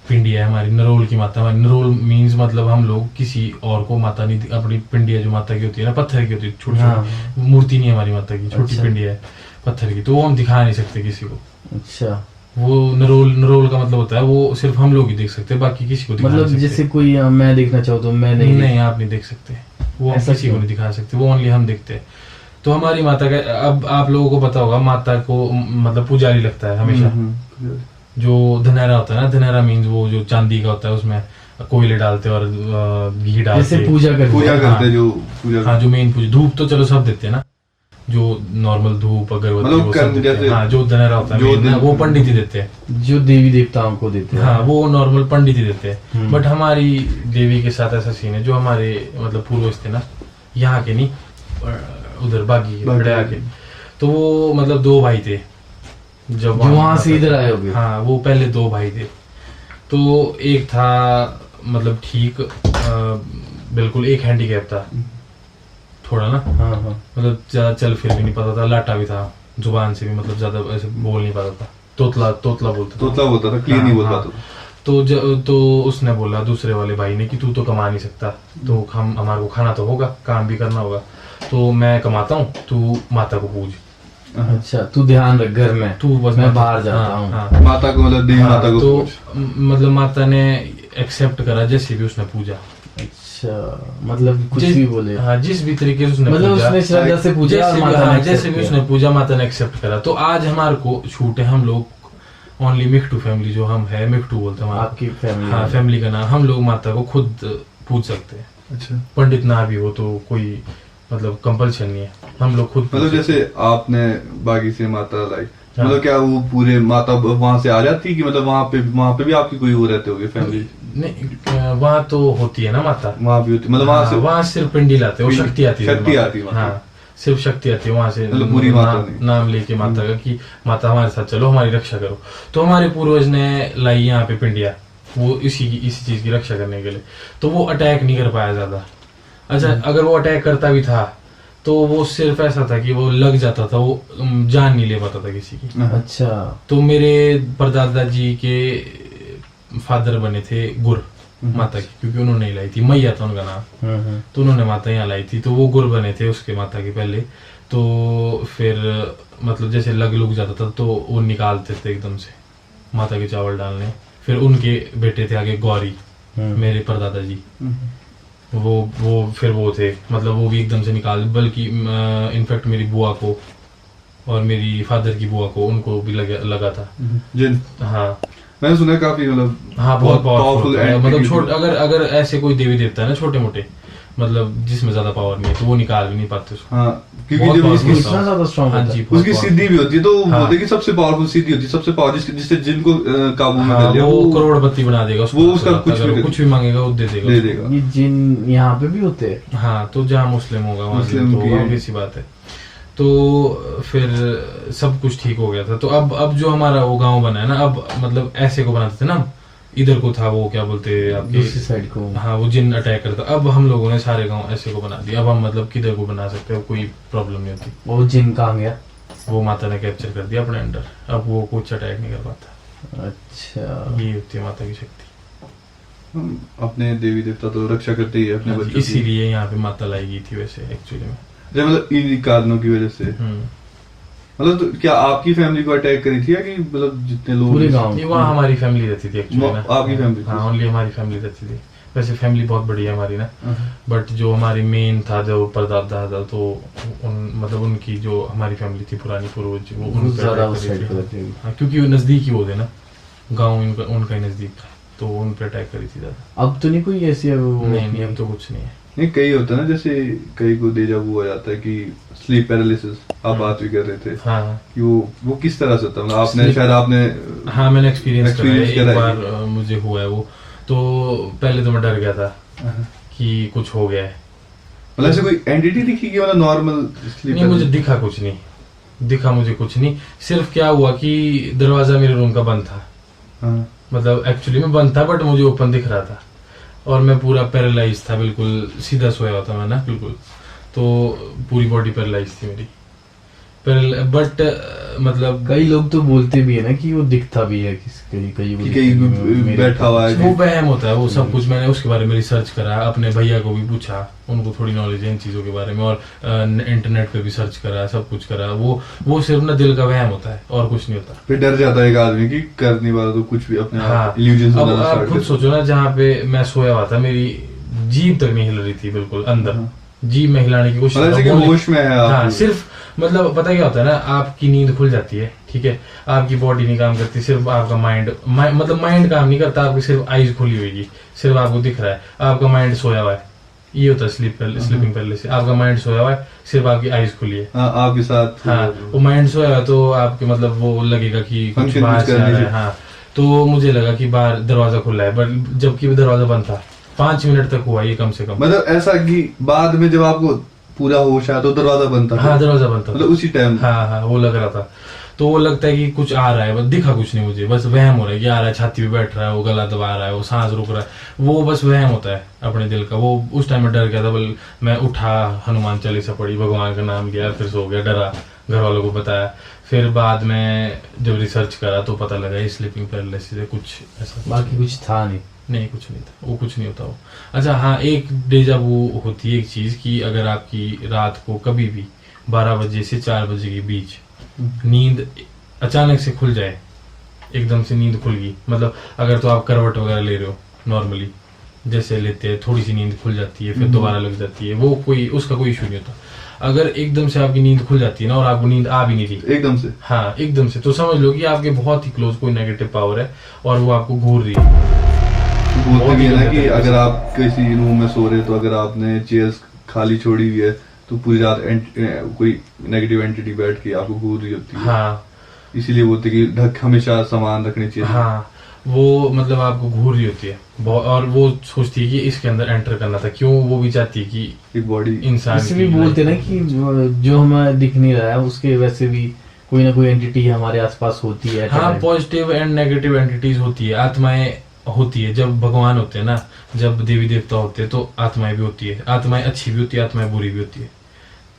पिंडिया है हमारी, नरोल की माता। हमारी नरोल मीन्स मतलब हम लोग किसी और को माता नहीं, अपनी पिंडिया जो माता की होती है ना, पत्थर की होती है, छोटी छोटी मूर्ति नहीं है हमारी माता की, छोटी पिंडिया है पत्थर की, तो वो हम दिखा नहीं सकते किसी को। अच्छा, वो नरोल का मतलब होता है वो सिर्फ हम लोग ही देख सकते हैं, बाकी किसी को दिखा नहीं मतलब सकते। जैसे कोई मैं देखना चाहूँ तो मैं नहीं, आप नहीं देख सकते, वो हम किसी को नहीं दिखा सकते, वो ओनली हम देखते हैं। तो हमारी माता का, अब आप लोगों को पता होगा, माता को मतलब पुजारी लगता है हमेशा। जो धनेरा होता है ना, धनेरा मीन्स वो जो चांदी का होता है, उसमें कोयले डालते और घी डालते, जैसे पूजा करते जो हाँ, जो मेन पूजा, धूप तो चलो सब देते हैं ना, जो नॉर्मल धूप अगरबत्ती वो सब देते हैं। हाँ, जो धनेरा होता है वो पंडित ही देते हैं, जो देवी देवताओं को देते हैं। हाँ, वो नॉर्मल पंडित ही देते हैं। बट हमारी देवी के साथ ऐसा सीन है, जो हमारे मतलब पूर्वज थे ना, यहाँ के नहीं, उधर बागी के, तो वो मतलब 2 भाई थे जब वहां से इधर आए होंगे। हाँ, वो पहले 2 भाई थे। तो एक था मतलब ठीक बिल्कुल, एक हैंडीकैप था थोड़ा ना, मतलब ज्यादा चल फिर भी नहीं पाता था, लाटा भी था, जुबान से भी मतलब ज्यादा ऐसे बोल नहीं पाता था, तोतला बोलता था, क्लियर नहीं बोल पाता था। तो उसने बोला दूसरे वाले भाई ने कि तू तो कमा नहीं सकता, तो हमारे को खाना तो होगा, काम भी करना होगा, तो मैं कमाता हूँ, तू माता को पूज। अच्छा, तू ध्यान रख घर में, तू बस मैं बाहर जाता हूँ। हाँ, माता को मतलब देवी माता को तो मतलब माता ने एक्सेप्ट करा, जैसे भी उसने पूजा। अच्छा, मतलब कुछ भी बोले, हाँ, जिस भी तरीके से उसने मतलब पूजा, उसने श्रद्धा से पूजा, जैसे भी उसने पूजा, माता ने एक्सेप्ट करा। तो आज हमारे को छूट है, हम लोग ओनली मिक्टू फैमिली जो हम है, मिक्टू बोलते हैं आपकी फैमिली। हाँ, फैमिली का नाम, हम लोग माता को खुद पूज सकते हैं। अच्छा, पंडित ना भी हो तो कोई मतलब कंपल्शन नहीं है, हम लोग खुद। मतलब जैसे आपने बागी से माता लाई, मतलब क्या वो पूरे माता वहां से आ जाती कि मतलब वहां पे भी आपकी कोई वो रहते होगे फैमिली? नहीं, वहाँ तो होती है ना माता, वहां भी होती, मतलब वहां से, वहाँ सिर्फ पिंडी लाते हैं, वो शक्ति आती है, हाँ, सिर्फ शक्ति आती है वहां से, मतलब पूरी माता नाम लेके माता का कि माता हमारे साथ चलो, हमारी रक्षा करो। तो हमारे पूर्वज ने लाई यहाँ पे पिंडिया, वो इसी चीज की रक्षा करने के लिए। तो वो अटैक नहीं कर पाया ज्यादा। अच्छा, अगर वो अटैक करता भी था तो वो सिर्फ ऐसा था कि वो लग जाता था, वो जान नहीं ले पाता था किसी की। अच्छा, तो मेरे परदादा जी के फादर बने थे गुर माता की, क्योंकि उन्होंने लाई थी, मैया था उनका नाम, तो उन्होंने माता यहाँ लाई थी, तो वो गुर बने थे उसके माता के पहले। तो फिर मतलब जैसे लग जाता था तो वो निकालते थे एकदम से माता के चावल डालने। फिर उनके बेटे थे आगे गौरी, मेरे परदादा जी, वो फिर वो थे, मतलब वो भी एकदम से निकाल, बल्कि इनफैक्ट मेरी बुआ को और मेरी फादर की बुआ को, उनको भी लगा था जिन। हाँ, मैंने सुना काफी, मतलब हाँ, बहुत पावरफुल है। मतलब अगर ऐसे कोई देवी देवता है ना छोटे मोटे, मतलब जिसमें ज्यादा पावर नहीं है, तो वो निकाल भी नहीं पाते उसको। हाँ, क्योंकि जब इसकी इतना ज्यादा स्ट्रांग हाँ होता है, जी, उसकी सिद्धि भी होती है, तो बोलते कि सबसे पावरफुल सिद्धि होती है, सबसे पावर जिससे जिनको काबू में कर लिया, वो करोड़पति बना देगा उसको, वो उसका कुछ भी मांगेगा वो दे देगा। ये जिन यहाँ पे भी होते हैं? हाँ, तो जहाँ मुस्लिम होगा वहाँ तो obvious सी बात है। तो फिर सब कुछ ठीक हो गया था। तो अब जो हमारा वो गांव बना है ना, अब मतलब ऐसे को बनाते थे ना हम, इधर को था वो क्या बोलते हैं आपके, दूसरी साइड को। हाँ वो जिन अटैक करता, अब हम लोगों ने सारे गांव ऐसे को बना दिया। अब हम मतलब किधर को बना सकते हैं, कोई प्रॉब्लम नहीं होती। वो जिन कहाँ गया? वो माता ने कैप्चर कर दिया अपने अंडर, अब वो कुछ अटैक नहीं कर पाता। अच्छा, ये होती है माता की शक्ति। हम अपने देवी देवता तो रक्षा करते ही है अपने बच्चों की। इसीलिए यहाँ पे माता लाई गई थी वैसे एक्चुअली में। जब मतलब इन कारणों की वजह से मतलब तो क्या आपकी फैमिली को अटैक करी थी या कि मतलब जितने लोग पूरे गांव? नहीं, वहाँ हमारी फैमिली रहती थी एक्चुअली ना। आपकी फैमिली? हाँ, ओनली हमारी फैमिली रहती थी। वैसे फैमिली बहुत बड़ी है हमारी ना, बट जो हमारी मेन था जो परदादा था, तो मतलब उनकी जो हमारी फैमिली थी पुरानी पूर्वज, वो उन पे ज्यादा attack उस करी साइड थी। को रहती है। हाँ, क्योंकि वो नजदीक ही होते ना, गाँव उनका ही नजदीक था, तो उन पे अटैक करी थी ज्यादा। अब तो नहीं कोई ऐसी नहीं, अब तो कुछ नहीं है। नहीं, कई होता है ना, जैसे कई को डेजा वू हो जाता है कि स्लीप पैरालिसिस, आप बात भी कर रहे थे हाँ कि वो किस तरह से होता है? मतलब आपने Sleep- शायद आपने हाँ, मैंने एक्सपीरियंस करा है, experience एक करा है। बार मुझे हुआ है वो। तो पहले तो मैं डर गया था कि कुछ हो गया है। मतलब ऐसे कोई एंटिटी दिखी कि मतलब नॉर्मल स्लीप? नहीं, मुझे दिखा कुछ नहीं, दिखा मुझे कुछ नहीं। सिर्फ क्या हुआ कि दरवाजा मेरे रूम का बंद था, हाँ। मतलब एक्चुअली में बंद था बट मुझे ओपन दिख रहा था, और मैं पूरा पैरालाइज था, बिल्कुल सीधा सोया हुआ था मैं ना, बिल्कुल। तो पूरी बॉडी पैरालाइज थी मेरी, बट मतलब कई लोग तो बोलते भी है ना कि वो दिखता भी है कहीं कहीं कि कहीं बैठा हुआ है। वो वहम होता है वो सब कुछ। मैंने उसके बारे में रिसर्च करा, अपने भैया को भी पूछा, उनको थोड़ी नॉलेज है इन चीजों के बारे में, और इंटरनेट पे भी सर्च करा, सब कुछ करा। वो सिर्फ ना दिल का वहम होता है और कुछ नहीं होता। फिर डर जाता है एक आदमी कि करने वाला तो कुछ भी अपने हाँ, आप illusions अब बनाना आप start खुद कर सोचो ना, जहाँ पे मैं सोया हुआ था, मेरी जीभ तक नहीं हिल रही थी, बिल्कुल अंदर जीभ में हिलाने की कोशिश मतलब ऐसे कि बोलने- होश में है आप। हाँ, सिर्फ मतलब पता क्या होता है ना, आपकी नींद खुल जाती है, ठीक है, आपकी बॉडी नहीं काम करती, सिर्फ आपका मतलब माइंड काम नहीं करता, आपकी सिर्फ आईज खुली हुई, सिर्फ आपको दिख रहा है, आपका माइंड सोया हुआ है। ये होता है स्लीपिंग पैरालिसिस। आपका माइंड सोया हुआ है, सिर्फ आपकी आईज खुली है। हाँ, आपके साथ हाँ, वो माइंड सोया हुआ है तो आपके मतलब वो लगेगा कि कुछ Function बाहर कुछ से आ करने रहा है। से। हाँ, तो मुझे लगा कि बाहर दरवाजा खुला है, बट जबकि दरवाजा बंद था। 5 मिनट तक हुआ ये कम से कम। मतलब ऐसा कि बाद में जब आपको पूरा होश आया तो दरवाजा बंद था? हाँ, दरवाजा बंद था, मतलब उसी टाइम? हाँ, वो लग रहा था। तो वो लगता है कि कुछ आ रहा है, बस दिखा कुछ नहीं मुझे, बस वहम हो रहा है कि आ रहा है, छाती पे बैठ रहा है, वो गला दबा रहा है, वो सांस रुक रहा है, वो बस वहम होता है अपने दिल का। वो उस टाइम में डर गया था, मैं उठा, हनुमान चालीसा पढ़ी, भगवान का नाम लिया, फिर सो गया, डरा, घर वालों को बताया। फिर बाद में जब रिसर्च करा तो पता लगा ये स्लीपिंग पैरालिसिस है, कुछ ऐसा। बाकी कुछ था नहीं। कुछ नहीं था, वो कुछ नहीं होता वो। अच्छा हाँ, एक डेजा वो होती है एक चीज कि अगर आपकी रात को कभी भी 12 बजे से 4 बजे के बीच नींद अचानक से खुल जाए, एकदम से नींद खुल गई, मतलब अगर तो आप करवट वगैरह ले रहे हो नॉर्मली जैसे लेते हैं, थोड़ी सी नींद खुल जाती है, फिर दोबारा लग जाती है, वो उसका कोई इशू नहीं होता। अगर एकदम से आपकी नींद खुल जाती है ना, और आपको नींद आ भी नहीं रही एकदम से? हाँ, एकदम से, तो समझ लो कि आपके बहुत ही क्लोज कोई नेगेटिव पावर है और वो आपको घूर रही है। बोलते भी है ना बहुत कि ही अगर आप किसी रूम में सो रहे तो अगर आपने चेयर्स खाली छोड़ी हुई है तो पूरी रात कोई नेगेटिव एंटिटी बैठ के आपको घूर रही होती है। हाँ, इसीलिए बोलते कि ढक हमेशा सामान रखनी चाहिए। हाँ, वो मतलब आपको घूर रही होती है और वो सोचती है कि इसके अंदर एंटर करना था, क्यों वो भी चाहती है कि एक बॉडी इंसान इसलिए की बोलते ना life- कि जो हमें दिख नहीं रहा है उसके वैसे भी कोई ना कोई एंटिटी हमारे आसपास होती है। हाँ, पॉजिटिव एंड नेगेटिव एंटिटीज होती है, आत्माएं होती है। जब भगवान होते हैं ना, जब देवी देवता होते हैं तो आत्माएं भी होती है, आत्माएं अच्छी भी होती है, आत्माएं बुरी भी होती है,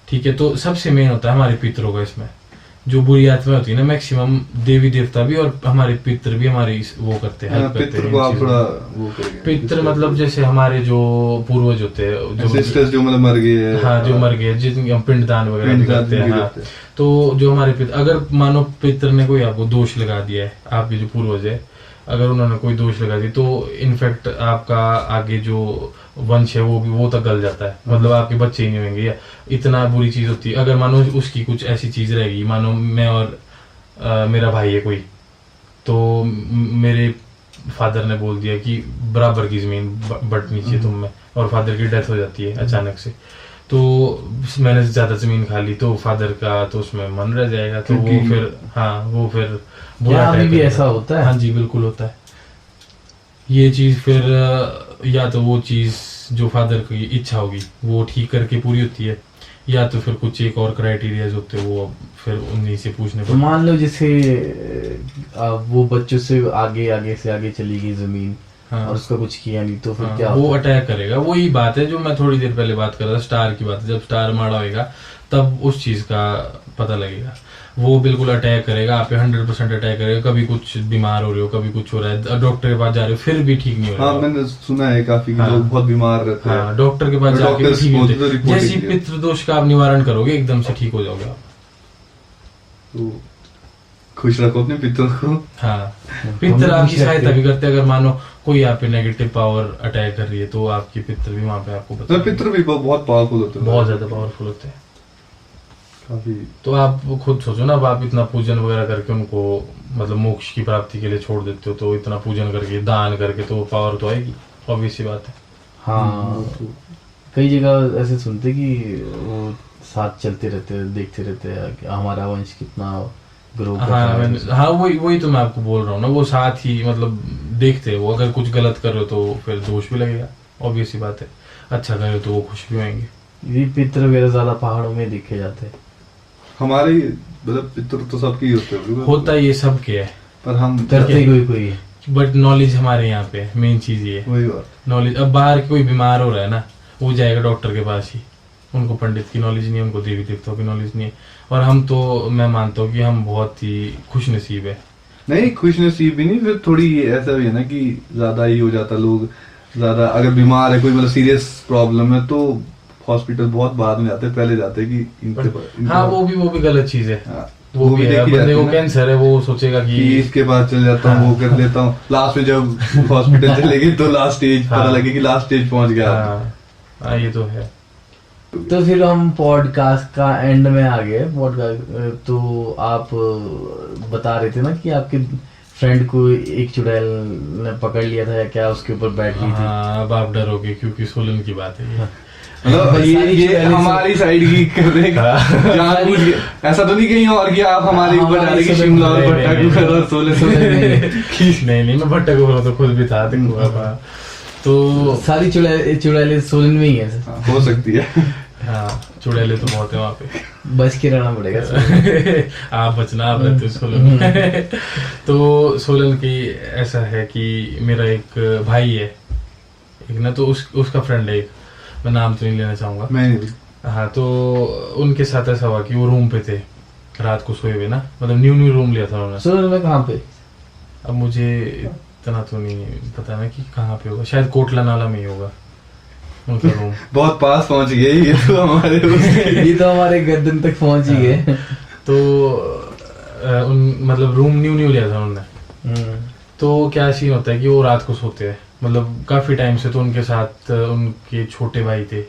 ठीक है। तो सबसे मेन होता है हमारे पितरों का इसमें, जो बुरी आत्माएं होती है ना, मैक्सिमम देवी देवता भी और हमारे पितर भी हमारी वो करते हैं, हेल्प करते पितृ हैं को इन आप चीजों थोड़ा में। वो करेंगे? पितर मतलब जैसे हमारे जो पूर्वज होते हैं, सिस्टर्स जो मतलब मर गए हैं। हाँ, जो मर गए, जिनके हम पिंडदान वगैरह भी पिंडदान करते हैं। भी हाँ, करते हैं। तो जो हमारे पितर, अगर मानो पितर ने कोई आपको दोष लगा दिया है, आपके जो पूर्वज है, अगर उन्होंने कोई दोष लगा दिया तो इनफैक्ट आपका आगे जो वंश है वो तक गल जाता है, मतलब आपके बच्चे ही नहीं होंगे, या इतना बुरी चीज होती है। अगर मानो उसकी कुछ ऐसी चीज रहेगी, मानो मैं और मेरा भाई है कोई, तो मेरे फादर ने बोल दिया कि बराबर की जमीन बंटनी चाहिए तुम में, और फादर की डेथ हो जाती है अचानक से, तो मैंने ज्यादा जमीन खा ली, तो फादर का तो उसमें मन रह जाएगा, तो वो फिर हाँ, वो फिर बुरा अभी भी attack ऐसा करेगा। होता है? हाँ जी, बिल्कुल होता है ये चीज। फिर या तो वो चीज जो फादर की इच्छा होगी वो ठीक करके पूरी होती है, या तो फिर कुछ एक और क्राइटेरियाज होते हैं, वो फिर उन्हीं से पूछने तो पड़ते। मान लो जैसे वो बच्चों से आगे चली गई जमीन हाँ। और उसका कुछ किया नहीं, तो फिर हाँ, क्या वो होता अटैक करेगा। वही बात है जो मैं थोड़ी देर पहले बात कर रहा था, स्टार की बात है। जब स्टार मारा होगा तब उस चीज का पता लगेगा। वो बिल्कुल अटैक करेगा आप पे, 100% अटैक करेगा। कभी कुछ बीमार हो रहे हो, कभी कुछ हो रहा है, डॉक्टर के पास जा रहे हो फिर भी ठीक नहीं हो रहा। हाँ मैंने सुना है काफी कि हाँ। लोग बहुत बीमार रहते हैं। हाँ, डॉक्टर के पास जाके भी डॉक्टर्स ठीक नहीं बोलते तो होते। रिपोर्ट जैसे लिखते हैं। पितृ दोष का आप निवारण करोगे एकदम से ठीक हो जाओगे आप। तो खुश रखो अपने पितरों को। हाँ, हम पितृ लोग आपकी खुश सहायता रहते भी करते हैं। अगर मानो कोई आप पे नेगेटिव पावर अटैक कर रही है तो आपकी पितृ भी वहां पे आपको तो बता पितर भी बहुत पावरफुल होते हैं। बहुत ज्यादा पावरफुल होते हैं। काफी। तो आप खुद सोचो ना, अब आप इतना पूजन वगैरह करके उनको मतलब मोक्ष की प्राप्ति के लिए छोड़ देते हो, तो इतना पूजन करके दान करके तो पावर तो आएगी, ऑब्वियस सी बात है। हाँ, कई जगह ऐसे सुनते कि वो साथ चलते रहते हैं, देखते रहते हैं कि हमारा वंश कितना ग्रो कर रहा हाँ है। हाँ, वही तो मैं आपको बोल रहा हूँ ना, वो साथ ही मतलब देखते हैं। वो अगर कुछ गलत कर रहे हो तो फिर दोष भी लगेगा, ऑब्वियस सी बात है। अच्छा कर रहे हो तो वो खुश भी होंगे। ये पितृ वगैरह ज्यादा पहाड़ों में देखे जाते हैं। हमारे मतलब पितर तो सबके ही होते हैं। होता ये सब के है, पर हम करते कोई है। बट नॉलेज हमारे यहाँ पे मेन चीज ये है, वही बात। नॉलेज। अब बाहर कोई बीमार हो रहा है ना, वो जाएगा डॉक्टर के पास ही। उनको पंडित की नॉलेज नहीं है, उनको देवी देवताओं की नॉलेज नहीं है। और हम तो, मैं मानता हूँ कि हम बहुत ही खुश नसीब है। नहीं खुश नसीब भी नहीं, फिर थोड़ी ऐसा भी है ना कि ज्यादा ही हो जाता। लोग ज्यादा अगर बीमार है, कोई मतलब सीरियस प्रॉब्लम है, तो हॉस्पिटल बहुत बाद में जाते हैं, पहले जाते हैं कि इनके हाँ, वो भी गलत चीज है। हाँ, वो भी है। देखी बंदे जाती को है ना कैंसर है, वो सोचेगा कि कि इसके पास चल जाता हूँ, वो कर लेता हूँ। लास्ट में जब हॉस्पिटल चलेगी तो लास्ट स्टेज पता हाँ। लगे कि लास्ट स्टेज पहुंच गया। हाँ, ये तो है। तो फिर हम पॉडकास्ट का एंड में आ गए। पॉडकास्ट तो आप बता रहे थे ना कि आपके फ्रेंड को एक चुड़ैल ने पकड़ लिया था या क्या, उसके ऊपर बैठ गई थी। हाँ, अब आप डरोगे क्योंकि सोलन की बात है ये। मतलब ये हमारी साइड की कर रहे हैं। जानबूझ के। ऐसा तो नहीं कहीं और कि आप हमारे ऊपर डाले कि शिमला और भट्टा को करो और नहीं, मैं भट्टा को बोला तो खुद भी था, देखो अब। तो सारी चुड़ैलें सोलन में ही है। हो सकती है। हाँ, चुड़ैले तो बहुत है वहाँ पे। बच के रहना पड़ेगा। आप बचना, आप रहते हो सोलन में। तो सोलन की ऐसा है कि मेरा एक भाई है, एक ना, तो उसका फ्रेंड है एक, मैं नाम तो नहीं लेना चाहूंगा। मैं हाँ, तो उनके साथ ऐसा हुआ कि वो रूम पे थे, रात को सोए हुए ना, मतलब न्यू रूम लिया था उन्होंने। सोलन में कहाँ पे? अब मुझे इतना तो नहीं पता ना कि कहाँ पे होगा, शायद कोटला नाला में ही होगा उनका रूम। बहुत पास पहुंच गए ये तो हमारे ये तो हमारे गर्दन तक पहुंच ही गए। तो उन मतलब रूम न्यू लिया था उन्होंने। तो क्या सीन होता है कि वो रात को सोते हैं, मतलब काफी टाइम से। तो उनके साथ उनके छोटे भाई थे,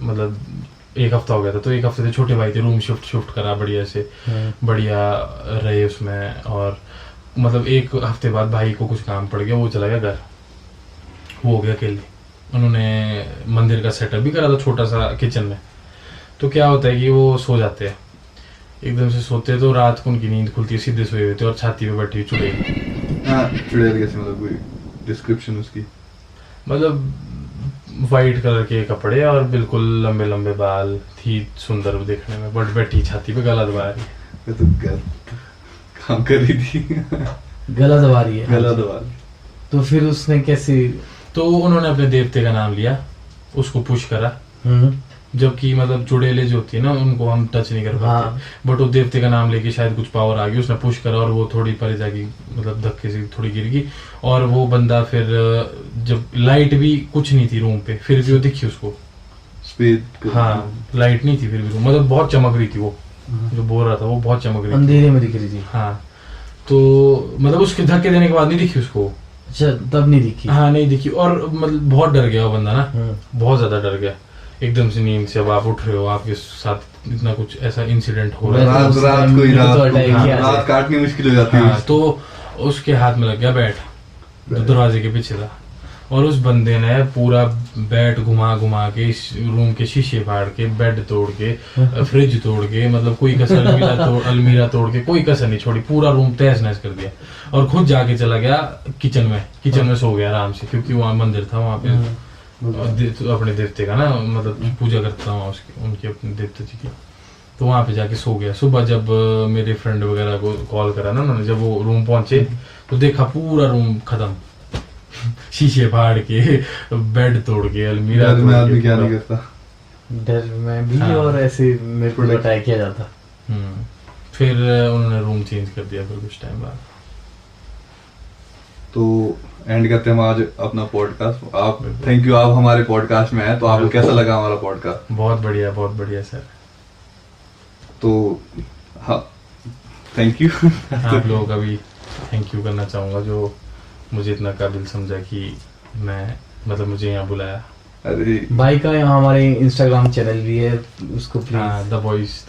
मतलब एक हफ्ता हो गया था, तो एक हफ्ते से छोटे भाई थे। रूम शिफ्ट करा बढ़िया से, बढ़िया रहे उसमें। और मतलब एक हफ्ते बाद भाई को कुछ काम पड़ गया, वो चला गया घर, वो हो गया अकेले। उन्होंने मंदिर का सेटअप भी करा था छोटा सा किचन में। तो क्या होता है कि वो सो जाते हैं, एकदम से सोते हैं, तो रात को उनकी नींद खुलती है, सीधे सोए हुए थे और छाती पे बैठी हुई चुड़ैल। हाँ, चुड़ैल कैसे, मतलब कोई डिस्क्रिप्शन उसकी? मतलब वाइट कलर के कपड़े और बिल्कुल लंबे लंबे बाल थी, सुंदर देखने में, बट बैठी छाती पे गला दबा रही। ये तो काम कर रही थी। गला दबा रही है। गला दबा रही। तो फिर उसने कैसे? तो उन्होंने अपने देवते का नाम लिया, उसको पुश करा। जबकि मतलब चुड़ैलें जो होती है ना, उनको हम टच नहीं कर पाते। हाँ। बट वो देवते का नाम लेके शायद कुछ पावर आ गई, उसने पुश करा और वो थोड़ी परे जाके मतलब धक्के से थोड़ी गिर गई। और वो बंदा फिर जब लाइट भी कुछ नहीं थी रूम पे, फिर भी वो दिखी उसको। स्पेड। हाँ, लाइट नहीं थी फिर भी, मतलब बहुत चमक रही थी वो, जो बोल रहा था वो बहुत चमक रही थी। अंधेरे में दिख रही थी। हाँ, तो मतलब उसके धक्के देने के बाद नहीं दिखी उसको। अच्छा, तब नहीं दिखी। हाँ, नहीं दिखी। और मतलब बहुत डर गया वो बंदा ना, बहुत ज्यादा डर गया एकदम से नींद से। अब आप उठ रहे हो, आपके साथ इतना कुछ ऐसा इंसिडेंट हो रहा है, रात काटनी मुश्किल हो जाती है। हाँ, तो उसके हाथ में लग गया बैट, जो दरवाजे के पीछे था। और उस बंदे ने पूरा बैट घुमा के इस रूम के शीशे फाड़ के, बेड तोड़ के, फ्रिज तोड़ के, मतलब कोई कसर अलमीरा तोड़ के कोई कसर नहीं छोड़ी, पूरा रूम तहस नहस कर दिया। और खुद जाके चला गया किचन में सो गया आराम से, क्योंकि वहाँ मंदिर था वहाँ पे अपने देवते का ना, मतलब पूजा करता हूँ उसकी, उनके अपने देवते जी की। तो वहां पे जाके सो गया। सुबह जब मेरे फ्रेंड वगैरह को कॉल करा ना उन्होंने, जब वो रूम पहुंचे तो देखा पूरा रूम खत्म। शीशे फाड़ के, बेड तोड़ के, अलमीरा डर में आदमी क्या नहीं करता। डर में भी हाँ। और ऐसे मेरे को अटैक किया जाता। फिर उन्होंने रूम चेंज कर दिया फिर कुछ टाइम बाद। तो एंड करते हैं हम आज अपना पॉडकास्ट। आप थैंक यू, आप हमारे पॉडकास्ट में आए। तो आपको कैसा लगा हमारा पॉडकास्ट? बहुत बढ़िया सर। तो हाँ, थैंक यू। आप लोगों का भी थैंक यू करना चाहूंगा जो मुझे इतना काबिल समझा कि मैं, मतलब मुझे यहाँ बुलाया। अरे भाई का यहाँ हमारे इंस्टाग्राम चैनल भी है, उसको प्लीज द वॉइस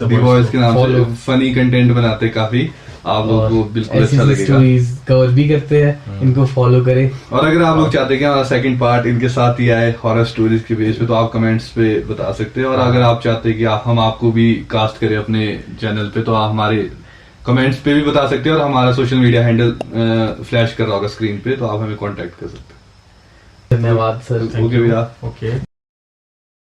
के नाम follow। से फनी कंटेंट बनाते हैं काफी, आप लोगों को बिल्कुल अच्छा लगेगा। स्टोरीज कवर भी करते हैं, इनको फॉलो करें। और अगर आप लोग चाहते हैं कि हमारा सेकंड पार्ट इनके साथ ही आए हॉरर स्टोरीज के बेस पे, तो आप कमेंट्स पे बता सकते हैं। और अगर आप चाहते हैं कि हम आपको भी कास्ट करें अपने चैनल पे, तो आप हमारे कमेंट्स पे भी बता सकते हैं। और हमारा सोशल मीडिया हैंडल फ्लैश कर रहा होगा स्क्रीन पे, तो आप हमें कांटेक्ट कर सकते हैं। धन्यवाद सर। ओके भैया। ओके।